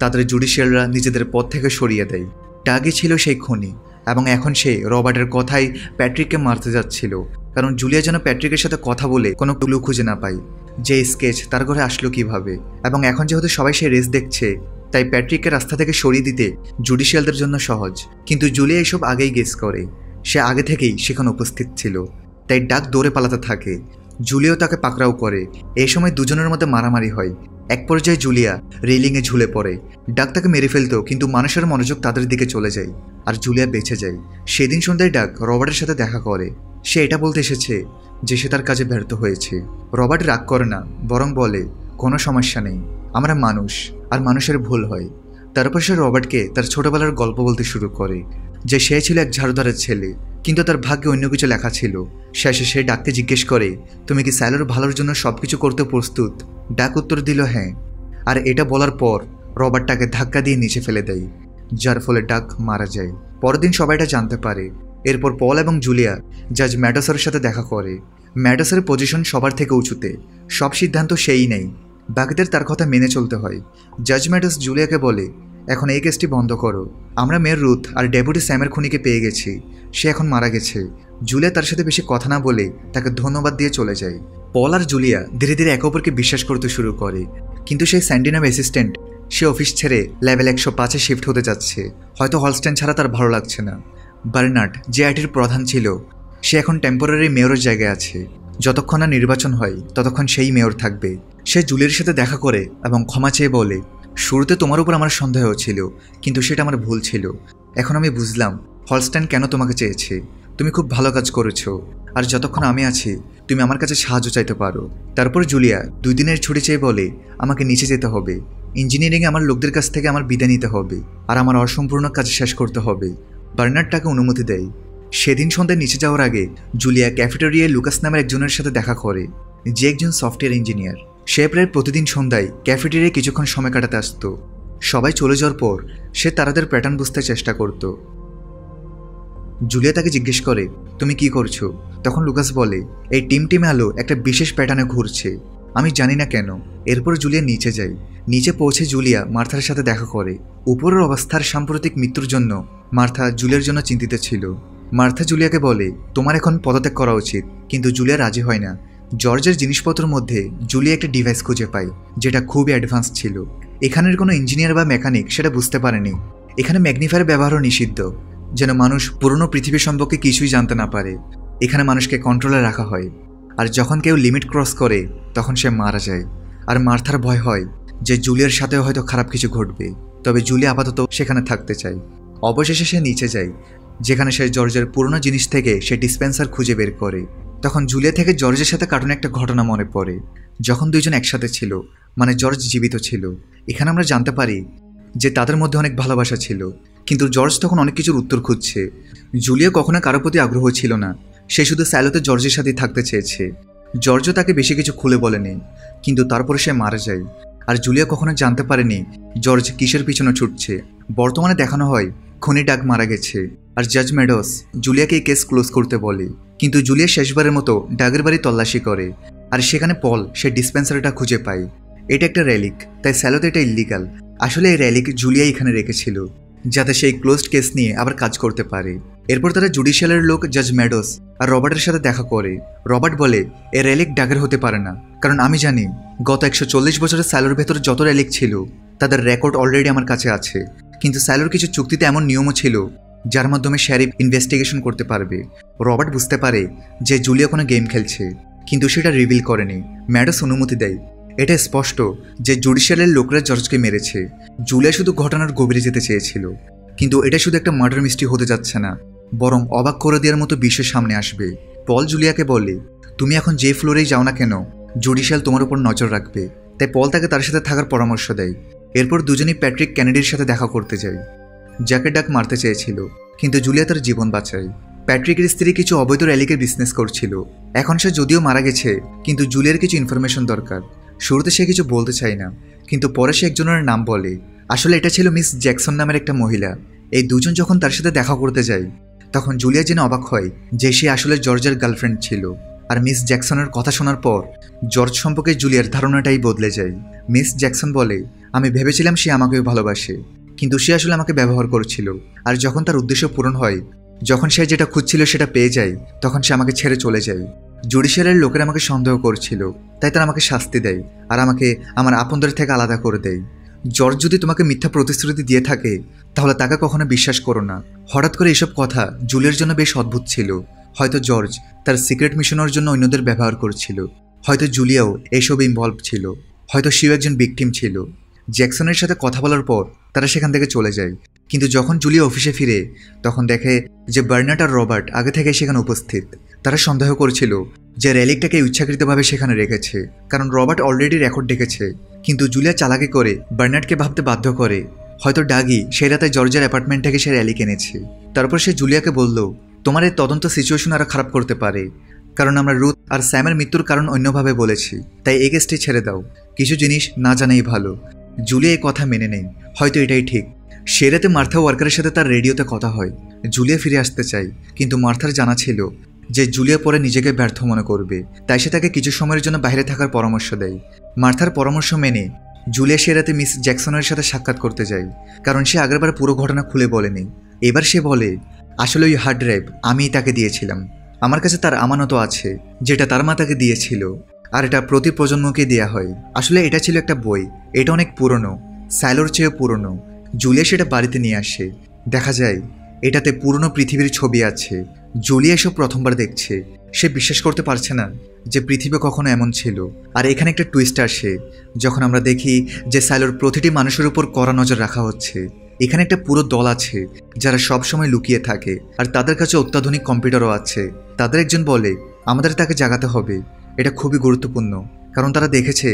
তাদের জুডিশিয়ালরা নিজেদের পথ থেকে সরিয়ে দেয়। টাগই ছিল সেই খুনি, এবং এখন সে রবার্টের কথাই প্যাট্রিককে মারতে যাচ্ছিল, কারণ জুলিয়া যেন প্যাট্রিকের সাথে কথা বলে কোনো ক্লু খুঁজে না পায় যে স্কেচ তার ঘরে আসলো কিভাবে। এবং এখন যেহেতু সবাই সেই রেস দেখছে, তাই প্যাট্রিককে রাস্তা থেকে সরিয়ে দিতে জুডিশিয়ালদের জন্য সহজ। কিন্তু জুলিয়া এসব আগেই গেস করে। সে আগে থেকেই সেখানে উপস্থিত ছিল, তাই ডাক দৌড়ে পালাতে থাকে। জুলিয়াও তাকে পাকড়াও করে। এই সময় দুজনের মধ্যে মারামারি হয়। এক পর্যায়ে জুলিয়া রেলিংয়ে ঝুলে পড়ে। ডাক তাকে মেরে ফেলতো, কিন্তু মানুষের মনোযোগ তাদের দিকে চলে যায় আর জুলিয়া বেঁচে যায়। সেদিন সন্ধ্যায় ডাক রবার্টের সাথে দেখা করে। সে এটা বলতে এসেছে যে সে তার কাজে ব্যর্থ হয়েছে। রবার্ট রাগ করে না, বরং বলে কোনো সমস্যা নেই, আমরা মানুষ আর মানুষের ভুল হয়। তারপর সে রবার্টকে তার ছোটবেলার গল্প বলতে শুরু করে, যে সে ছিল এক ঝাড়ুদারের ছেলে, কিন্তু তার ভাগ্যে অন্য কিছু লেখা ছিল। শেষে সে ডাককে জিজ্ঞেস করে তুমি কি সাইলোর ভালোর জন্য সবকিছু করতে প্রস্তুত? ডাক উত্তর দিল হ্যাঁ। আর এটা বলার পর রবার্ট তাকে ধাক্কা দিয়ে নিচে ফেলে দেয়, যার ফলে ডাক মারা যায়। পরের দিন সবাই এটা জানতে পারে। এরপর পল এবং জুলিয়া জাজ ম্যাডোসের সাথে দেখা করে। ম্যাডোসের পজিশন সবার থেকে উঁচুতে, সব সিদ্ধান্ত সেই নেই, বাকিদের তার কথা মেনে চলতে হয়। জাজ ম্যাডোস জুলিয়াকে বলে এখন এই কেসটি বন্ধ করো, আমরা মেয়র রুথ আর ডেপুটি স্যামের খুনিকে পেয়ে গেছি। সে এখন মারা গেছে। জুলিয়া তার সাথে বেশি কথা না বলে তাকে ধন্যবাদ দিয়ে চলে যায়। পল আর জুলিয়া ধীরে ধীরে একে অপরকে বিশ্বাস করতে শুরু করে। কিন্তু সেই স্যান্ডি নামে অ্যাসিস্ট্যান্ট, সে অফিস ছেড়ে লেভেল 105-এ শিফট হতে যাচ্ছে। হয়তো হলস্টেন ছাড়া তার ভালো লাগছে না। বার্নার্ড, যে আইটির প্রধান ছিল, সে এখন টেম্পোরারি মেয়রের জায়গায় আছে। যতক্ষণ না নির্বাচন হয় ততক্ষণ সেই মেয়র থাকবে। সে জুলিয়ার সাথে দেখা করে এবং ক্ষমা চেয়ে বলে, শুরুতে তোমার উপর আমার সন্দেহ ছিল, কিন্তু সেটা আমার ভুল ছিল। এখন আমি বুঝলাম হলস্টেন কেন তোমাকে চেয়েছে। তুমি খুব ভালো কাজ করেছো, আর যতক্ষণ আমি আছি তুমি আমার কাছে সাহায্য চাইতে পারো। তারপর জুলিয়া 2 দিনের ছুটি চেয়ে বলে, আমাকে নিচে যেতে হবে। ইঞ্জিনিয়ারিংয়ে আমার লোকদের কাছ থেকে আমার বিদায় নিতে হবে, আর আমার অসম্পূর্ণ কাজ শেষ করতে হবে। বার্নার্ড তাকে অনুমতি দেয়। সেদিন সন্ধ্যায় নিচে যাওয়ার আগে জুলিয়া ক্যাফেটেরিয়ায় লুকাস নামের একজনের সাথে দেখা করে, যে একজন সফটওয়্যার ইঞ্জিনিয়ার। সে প্রায় প্রতিদিন সন্ধ্যায় ক্যাফেটেরিয়ায় কিছুক্ষণ সময় কাটাতে আসতো। সবাই চলে যাওয়ার পর সে তাদের প্যাটার্ন বুঝতে চেষ্টা করত। জুলিয়া তাকে জিজ্ঞেস করে, তুমি কি করছো? তখন লুকাস বলে, এই টিমে আলো একটা বিশেষ প্যাটার্নে ঘুরছে, আমি জানি না কেন। এরপর জুলিয়া নিচে যায়। নিচে পৌঁছে জুলিয়া মার্থার সাথে দেখা করে। উপরের অবস্থার সাম্প্রতিক মৃত্যুর জন্য মার্থা জুলিয়ার জন্য চিন্তিত ছিল। মার্থা জুলিয়াকে বলে, তোমার এখন পদত্যাগ করা উচিত। কিন্তু জুলিয়া রাজি হয় না। জর্জের জিনিসপত্রের মধ্যে জুলিয়া একটা ডিভাইস খুঁজে পায়, যেটা খুবই অ্যাডভান্স ছিল। এখানের কোনো ইঞ্জিনিয়ার বা মেকানিক সেটা বুঝতে পারেনি। এখানে ম্যাগনিফায়ার ব্যবহারও নিষিদ্ধ, যেন মানুষ পুরনো পৃথিবী সম্পর্কে কিছুই জানতে না পারে। এখানে মানুষকে কন্ট্রোলে রাখা হয়, আর যখন কেউ লিমিট ক্রস করে তখন সে মারা যায়। আর মার্থার ভয় হয় যে জুলিয়ার সাথেও হয়তো খারাপ কিছু ঘটবে। তবে জুলিয়া আপাতত সেখানে থাকতে চায়। অবশেষে সে নিচে যায়, যেখানে সে জর্জের পুরনো জিনিস থেকে সে ডিসপেন্সার খুঁজে বের করে। তখন জুলিয়া থেকে জর্জের সাথে কার্টুনে একটা ঘটনা মনে পড়ে, যখন দুইজন একসাথে ছিল, মানে জর্জ জীবিত ছিল। এখানে আমরা জানতে পারি যে তাদের মধ্যে অনেক ভালোবাসা ছিল, কিন্তু জর্জ তখন অনেক কিছুর উত্তর খুঁজছে। জুলিয়া কখনো কারো প্রতি আগ্রহ ছিল না, সে শুধু স্যালোতে জর্জের সাথে থাকতে চেয়েছে। জর্জও তাকে বেশি কিছু খুলে বলেনি, কিন্তু তারপরে সে মারা যায়। আর জুলিয়া কখনো জানতে পারেনি জর্জ কিসের পিছনে ছুটছে। বর্তমানে দেখানো হয় খুনি ডাগ মারা গেছে, আর জাজ মেডোস জুলিয়াকে এই কেস ক্লোজ করতে বলে। কিন্তু জুলিয়া শেষবারের মতো ডাগের বাড়ি তল্লাশি করে, আর সেখানে পল সে ডিসপেন্সারিটা খুঁজে পায়। এটা একটা র্যালিক, তাই স্যালোতে এটা ইল্লিগাল। আসলে এই র্যালিক জুলিয়া এখানে রেখেছিল, যাতে সেই ক্লোজড কেস নিয়ে আবার কাজ করতে পারে। এরপর তারা জুডিশিয়ালের লোক জাজ মেডোস আর রবার্টের সাথে দেখা করে। রবার্ট বলে, এ র্যালিক ডাগের হতে পারে না, কারণ আমি জানি গত 140 বছরের স্যালোর ভেতর যত র্যালিক ছিল তাদের রেকর্ড অলরেডি আমার কাছে আছে। কিন্তু স্যালোর কিছু চুক্তিতে এমন নিয়মও ছিল যার মাধ্যমে শেরিফ ইনভেস্টিগেশন করতে পারবে। রবার্ট বুঝতে পারে যে জুলিয়া কোনো গেম খেলছে, কিন্তু সেটা রিভিল করেনি। ম্যাডোস অনুমতি দেয়। এটা স্পষ্ট যে জুডিশিয়ালের লোকরা জর্জকে মেরেছে। জুলিয়া শুধু ঘটনার গভীরে যেতে চেয়েছিল, কিন্তু এটা শুধু একটা মার্ডার মিস্ট্রি হতে যাচ্ছে না, বরং অবাক করে দেওয়ার মতো বিষয় সামনে আসবে। পল জুলিয়াকে বলে, তুমি এখন যে ফ্লোরেই যাও না কেন, জুডিশিয়াল তোমার উপর নজর রাখবে। তাই পল তাকে তার সাথে থাকার পরামর্শ দেয়। এরপর দুজনেই প্যাট্রিক কেনেডির সাথে দেখা করতে যায়, যাকে ডাক মারতে চেয়েছিল, কিন্তু জুলিয়া তার জীবন বাঁচায়। প্যাট্রিকের স্ত্রী কিছু অবৈধ র্যালিকের বিজনেস করছিল। এখন সে যদিও মারা গেছে, কিন্তু জুলিয়ার কিছু ইনফরমেশন দরকার। শুরুতে সে কিছু বলতে চায় না, কিন্তু পরে সে একজনের নাম বলে। আসলে এটা ছিল মিস জ্যাকসন নামের একটা মহিলা। এই দুজন যখন তার সাথে দেখা করতে যায়, তখন জুলিয়া জেনে অবাক হয় যে সে আসলে জর্জের গার্লফ্রেন্ড ছিল। আর মিস জ্যাকসনের কথা শোনার পর জর্জ সম্পর্কে জুলিয়ার ধারণাটাই বদলে যায়। মিস জ্যাকসন বলে, আমি ভেবেছিলাম সে আমাকেও ভালোবাসে, কিন্তু সে আসলে আমাকে ব্যবহার করছিল। আর যখন তার উদ্দেশ্য পূরণ হয়, যখন সে যেটা খুঁজছিল সেটা পেয়ে যায়, তখন সে আমাকে ছেড়ে চলে যায়। জুডিশিয়ালের লোকেরা আমাকে সন্দেহ করছিল, তাই তারা আমাকে শাস্তি দেয়, আর আমাকে আমার আপনদের থেকে আলাদা করে দেয়। জর্জ যদি তোমাকে মিথ্যা প্রতিশ্রুতি দিয়ে থাকে, তাহলে তাকে কখনো বিশ্বাস করো না। হঠাৎ করে এসব কথা জুলিয়ার জন্য বেশ অদ্ভুত ছিল। হয়তো জর্জ তার সিক্রেট মিশনের জন্য অন্যদের ব্যবহার করছিল, হয়তো জুলিয়াও এসবে ইনভলভ ছিল, হয়তো সেও একজন ভিকটিম ছিল। জ্যাকসনের সাথে কথা বলার পর তারা সেখান থেকে চলে যায়। কিন্তু যখন জুলিয়া অফিসে ফিরে, তখন দেখে যে বার্নার্ড আর রবার্ট আগে থেকে সেখানে উপস্থিত। তারা সন্দেহ করেছিল যে র্যালিকটাকে ইচ্ছাকৃতভাবে সেখানে রেখেছে, কারণ রবার্ট অলরেডি রেকর্ড ডেকেছে। কিন্তু জুলিয়া চালাকি করে বার্নার্ডকে ভাবতে বাধ্য করে হয়তো ডাগি সেই রাতে জর্জের অ্যাপার্টমেন্ট থেকে সে র্যালি কিনেছে। তারপর সে জুলিয়াকে বলল, তোমার এই তদন্ত সিচুয়েশন আরও খারাপ করতে পারে, কারণ আমরা রুথ আর স্যামের মৃত্যুর কারণ অন্যভাবে বলেছি, তাই এই কেসটি ছেড়ে দাও। কিছু জিনিস না জানাই ভালো। জুলিয়া এই কথা মেনে নেয়, হয়তো এটাই ঠিক। সে রাতে মার্থা ওয়ার্কারের সাথে তার রেডিওতে কথা হয়। জুলিয়া ফিরে আসতে চায়, কিন্তু মার্থার জানা ছিল যে জুলিয়া পরে নিজেকে ব্যর্থ মনে করবে, তাই সে তাকে কিছু সময়ের জন্য বাইরে থাকার পরামর্শ দেয়। মার্থার পরামর্শ মেনে জুলিয়া সে রাতে মিস জ্যাকসনের সাথে সাক্ষাৎ করতে যায়, কারণ সে আগেরবার পুরো ঘটনা খুলে বলেনি। এবার সে বলে, আসলে ওই হার্ড ড্রাইভ আমিই তাকে দিয়েছিলাম। আমার কাছে তার আমানত আছে, যেটা তার মা তাকে দিয়েছিল, আর এটা প্রতি প্রজন্মকে দেয়া হয়। আসলে এটা ছিল একটা বই, এটা অনেক পুরনো, সাইলোর চেয়েও পুরনো। জুলিয়া সেটা বাড়িতে নিয়ে আসে। দেখা যায় এটাতে পুরনো পৃথিবীর ছবি আছে। জুলিয়া এসব প্রথমবার দেখছে। সে বিশ্বাস করতে পারছে না যে পৃথিবী কখনো এমন ছিল। আর এখানে একটা টুইস্ট আসে যখন আমরা দেখি যে সাইলোর প্রতিটি মানুষের উপর কড়া নজর রাখা হচ্ছে। এখানে একটা পুরো দল আছে যারা সবসময় লুকিয়ে থাকে, আর তাদের কাছে অত্যাধুনিক কম্পিউটারও আছে। তাদের একজন বলে আমাদের তাকে জাগাতে হবে। এটা খুবই গুরুত্বপূর্ণ, কারণ তারা দেখেছে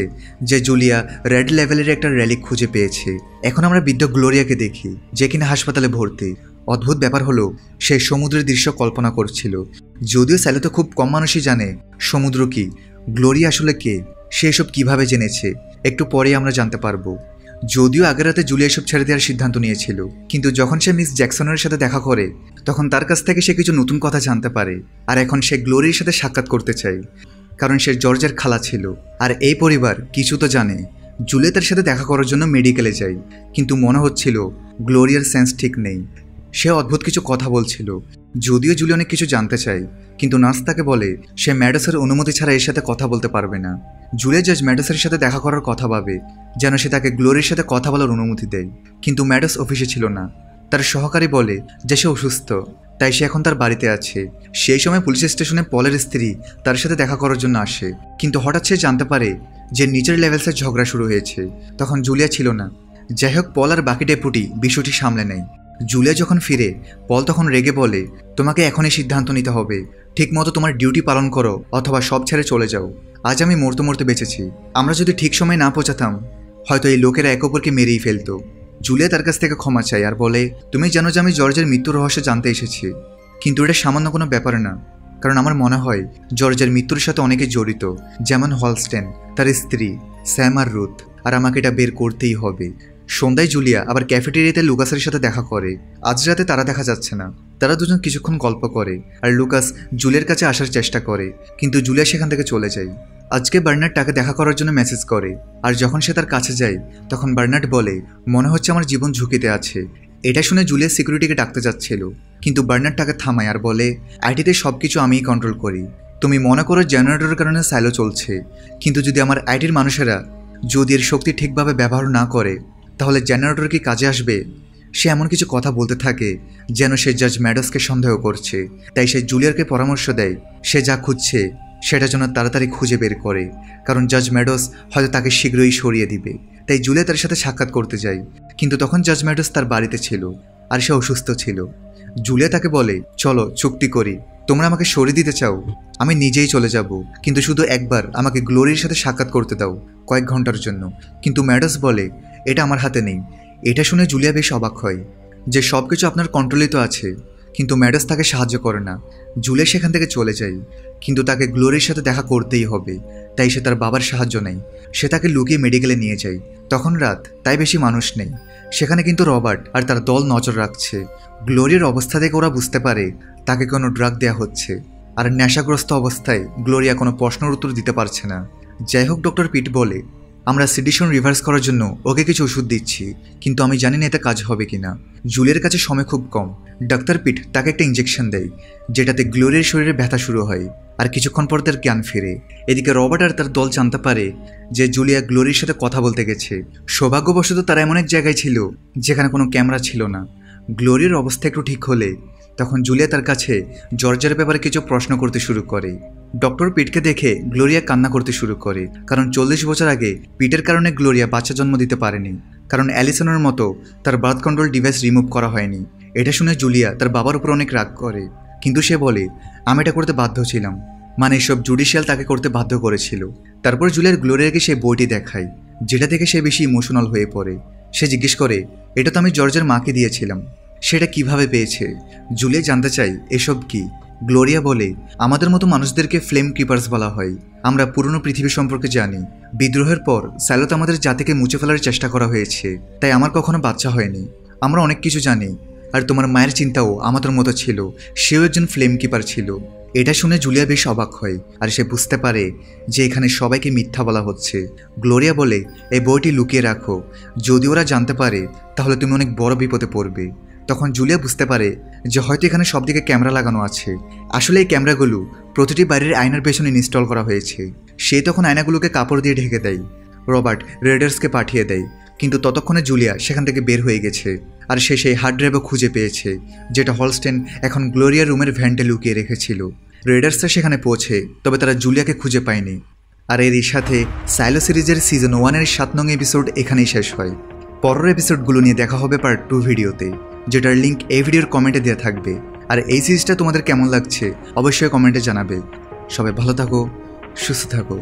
যে জুলিয়া রেড লেভেলের একটা র্যালিক খুঁজে পেয়েছে। এখন আমরা বৃদ্ধ গ্লোরিয়াকে দেখি, যে কিনা হাসপাতালে ভর্তি। অদ্ভুত ব্যাপার হলো সে সমুদ্রের দৃশ্য কল্পনা করছিল। যদিও স্যালো তো খুব কম মানুষই জানে সমুদ্র কি, গ্লোরিয়া আসলে কে, সে এসব কীভাবে জেনেছে একটু পরে আমরা জানতে পারবো। যদিও আগের রাতে জুলিয়া এসব ছেড়ে দেওয়ার সিদ্ধান্ত নিয়েছিল, কিন্তু যখন সে মিস জ্যাকসনের সাথে দেখা করে তখন তার কাছ থেকে সে কিছু নতুন কথা জানতে পারে। আর এখন সে গ্লোরির সাথে সাক্ষাৎ করতে চায়, কারণ সে জর্জের খালা ছিল। আর এই পরিবার কিছু তো জানে। জুলিয়া তার সাথে দেখা করার জন্য মেডিকেলে যায়, কিন্তু মনে হচ্ছিল গ্লোরিয়ার সেন্স ঠিক নেই। সে অদ্ভুত কিছু কথা বলছিল। যদিও জুলিয়া অনেক কিছু জানতে চায়, কিন্তু নার্স তাকে বলে সে ম্যাডোসের অনুমতি ছাড়া এর সাথে কথা বলতে পারবে না। জুলিয়া জাজ ম্যাডোসের সাথে দেখা করার কথা ভাবে, যেন সে তাকে গ্লোরির সাথে কথা বলার অনুমতি দেয়। কিন্তু ম্যাডোস অফিসে ছিল না। তার সহকারী বলে যে সে অসুস্থ, তাই সে এখন তার বাড়িতে আছে। সেই সময় পুলিশ স্টেশনে পলের স্ত্রী তার সাথে দেখা করার জন্য আসে, কিন্তু হঠাৎ সে জানতে পারে যে নিচের লেভেলসের ঝগড়া শুরু হয়েছে। তখন জুলিয়া ছিল না। যাই হোক, পল আর বাকি ডেপুটি বিষয়টি সামলে নেয়। জুলিয়া যখন ফিরে, পল তখন রেগে বলে তোমাকে এখনই সিদ্ধান্ত নিতে হবে। ঠিকমতো তোমার ডিউটি পালন করো অথবা সব ছেড়ে চলে যাও। আজ আমি মরতে মরতে বেঁচেছি। আমরা যদি ঠিক সময় না পৌঁছাতাম, হয়তো এই লোকেরা একে অপরকে মেরেই ফেলতো। জুলিয়া তার কাছ থেকে ক্ষমা চায় আর বলে তুমি জানো যে আমি জর্জের মৃত্যুর রহস্য জানতে এসেছি, কিন্তু এটা সামান্য কোনো ব্যাপার না। কারণ আমার মনে হয় জর্জের মৃত্যুর সাথে অনেকে জড়িত, যেমন হলস্টেন, তার স্ত্রী, স্যাম আর রুথ। আর আমাকে এটা বের করতেই হবে। সন্ধ্যায় জুলিয়া আবার ক্যাফেটেরিয়াতে লুকাসের সাথে দেখা করে। আজ রাতে তারা দেখা যাচ্ছে না। তারা দুজন কিছুক্ষণ গল্প করে, আর লুকাস জুলিয়ার কাছে আসার চেষ্টা করে, কিন্তু জুলিয়া সেখান থেকে চলে যায়। আজকে বার্নার্ড তাকে দেখা করার জন্য মেসেজ করে, আর যখন সে তার কাছে যায় তখন বার্নার্ড বলে মনে হচ্ছে আমার জীবন ঝুঁকিতে আছে। এটা শুনে জুলিয়া সিকিউরিটিকে ডাকতে যাচ্ছিল, কিন্তু বার্নার্ড তাকে থামায় আর বলে আইটিতে সব কিছু আমিই কন্ট্রোল করি। তুমি মনে করো জেনারেটরের কারণে সাইলো চলছে, কিন্তু যদি আমার আইটির মানুষেরা যদি এর শক্তি ঠিকভাবে ব্যবহার না করে তাহলে জেনারেটর কি কাজে আসবে? সে এমন কিছু কথা বলতে থাকে যেন সে জাজ ম্যাডোসকে সন্দেহ করছে। তাই সে জুলিয়ারকে পরামর্শ দেয় সে যা খুঁজছে সেটা যেন তাড়াতাড়ি খুঁজে বের করে, কারণ জাজ ম্যাডোস হয়তো তাকে শীঘ্রই সরিয়ে দিবে। তাই জুলিয়া তার সাথে সাক্ষাৎ করতে যায়, কিন্তু তখন জাজ ম্যাডোস তার বাড়িতে ছিল আর সে অসুস্থ ছিল। জুলিয়া তাকে বলে চলো চুক্তি করি, তোমরা আমাকে সরিয়ে দিতে চাও, আমি নিজেই চলে যাব, কিন্তু শুধু একবার আমাকে গ্লোরির সাথে সাক্ষাৎ করতে দাও কয়েক ঘন্টার জন্য। কিন্তু ম্যাডোস বলে এটা আমার হাতে নেই। এটা শুনে জুলিয়া বেশ অবাক হয় যে সব কিছু আপনার কন্ট্রোলেই তো আছে, কিন্তু ম্যাডোস তাকে সাহায্য করে না। জুলিয়া সেখান থেকে চলে যায়, কিন্তু তাকে গ্লোরির সাথে দেখা করতেই হবে। তাই সে তার বাবার সাহায্য নেয়। সে তাকে লুকিয়ে মেডিকেলে নিয়ে যায়। তখন রাত, তাই বেশি মানুষ নেই সেখানে, কিন্তু রবার্ট আর তার দল নজর রাখছে। গ্লোরির অবস্থা থেকে ওরা বুঝতে পারে তাকে কোনো ড্রাগ দেওয়া হচ্ছে, আর নেশাগ্রস্ত অবস্থায় গ্লোরিয়া কোনো প্রশ্নের উত্তর দিতে পারছে না। যাই হোক, ডক্টর পিট বলে আমরা সিডিশন রিভার্স করার জন্য ওকে কিছু ওষুধ দিচ্ছি, কিন্তু আমি জানি না এতে কাজ হবে কিনা। জুলিয়ার কাছে সময় খুব কম। ডাক্তার পিট তাকে একটা ইঞ্জেকশন দেয়, যেটাতে গ্লোরির শরীরে ব্যথা শুরু হয়, আর কিছুক্ষণ পর তার জ্ঞান ফিরে। এদিকে রবার্ট আর তার দল জানতে পারে যে জুলিয়া গ্লোরির সাথে কথা বলতে গেছে। সৌভাগ্যবশত তারা এমন এক জায়গায় ছিল যেখানে কোনো ক্যামেরা ছিল না। গ্লোরির অবস্থা একটু ঠিক হলে তখন জুলিয়া তার কাছে জর্জের ব্যাপারে কিছু প্রশ্ন করতে শুরু করে। ডক্টর পিটকে দেখে গ্লোরিয়া কান্না করতে শুরু করে, কারণ 40 বছর আগে পিটের কারণে গ্লোরিয়া বাচ্চা জন্ম দিতে পারেনি, কারণ অ্যালিসনের মতো তার বার্থ কন্ট্রোল ডিভাইস রিমুভ করা হয়নি। এটা শুনে জুলিয়া তার বাবার উপর অনেক রাগ করে, কিন্তু সে বলে আমি এটা করতে বাধ্য ছিলাম, মানে এসব জুডিশিয়াল তাকে করতে বাধ্য করেছিল। তারপর জুলিয়ার গ্লোরিয়াকে সেই বইটি দেখায়, যেটা থেকে সে বেশি ইমোশনাল হয়ে পড়ে। সে জিজ্ঞেস করে এটা তো আমি জর্জের মাকে দিয়েছিলাম, সেটা কিভাবে পেয়েছে? জুলিয়া জানতে চাই এসব কি। গ্লোরিয়া বলে আমাদের মতো মানুষদেরকে ফ্লেম কিপার্স বলা হয়। আমরা পুরনো পৃথিবী সম্পর্কে জানি। বিদ্রোহের পর সাইলোতে আমাদের জাতিকে মুছে ফেলার চেষ্টা করা হয়েছে, তাই আমার কখনো বাচ্চা হয়নি। আমরা অনেক কিছু জানি, আর তোমার মায়ের চিন্তাও আমাদের মতো ছিল, সেও একজন ফ্লেম কিপার ছিল। এটা শুনে জুলিয়া বেশ অবাক হয়, আর সে বুঝতে পারে যে এখানে সবাইকে মিথ্যা বলা হচ্ছে। গ্লোরিয়া বলে এই বইটি লুকিয়ে রাখো, যদি ওরা জানতে পারে তাহলে তুমি অনেক বড় বিপদে পড়বে। তখন জুলিয়া বুঝতে পারে যে হয়তো এখানে সব দিকে ক্যামেরা লাগানো আছে। আসলে এই ক্যামেরাগুলো প্রতিটি বাড়ির আয়নার পেছনে ইনস্টল করা হয়েছে। সে তখন আয়নাগুলোকে কাপড় দিয়ে ঢেকে দেয়। রবার্ট রেডার্সকে পাঠিয়ে দেয়, কিন্তু ততক্ষণে জুলিয়া সেখান থেকে বের হয়ে গেছে। আর সে সেই হার্ড ড্রাইভও খুঁজে পেয়েছে, যেটা হলস্টেন এখন গ্লোরিয়ার রুমের ভ্যান্টে লুকিয়ে রেখেছিল। রেডার্সরা সেখানে পৌঁছে, তবে তারা জুলিয়াকে খুঁজে পায়নি। আর এরই সাথে সাইলো সিরিজের সিজন 1-এর 7 নং এপিসোড এখানেই শেষ হয়। পরের এপিসোডগুলো নিয়ে দেখা হবে পার্ট 2 ভিডিওতে, যেটার লিঙ্ক এই ভিডিওর কমেন্টে দেওয়া থাকবে। আর এই সিরিজটা তোমাদের কেমন লাগছে অবশ্যই কমেন্টে জানাবে। সবাই ভালো থাকো, সুস্থ থাকো।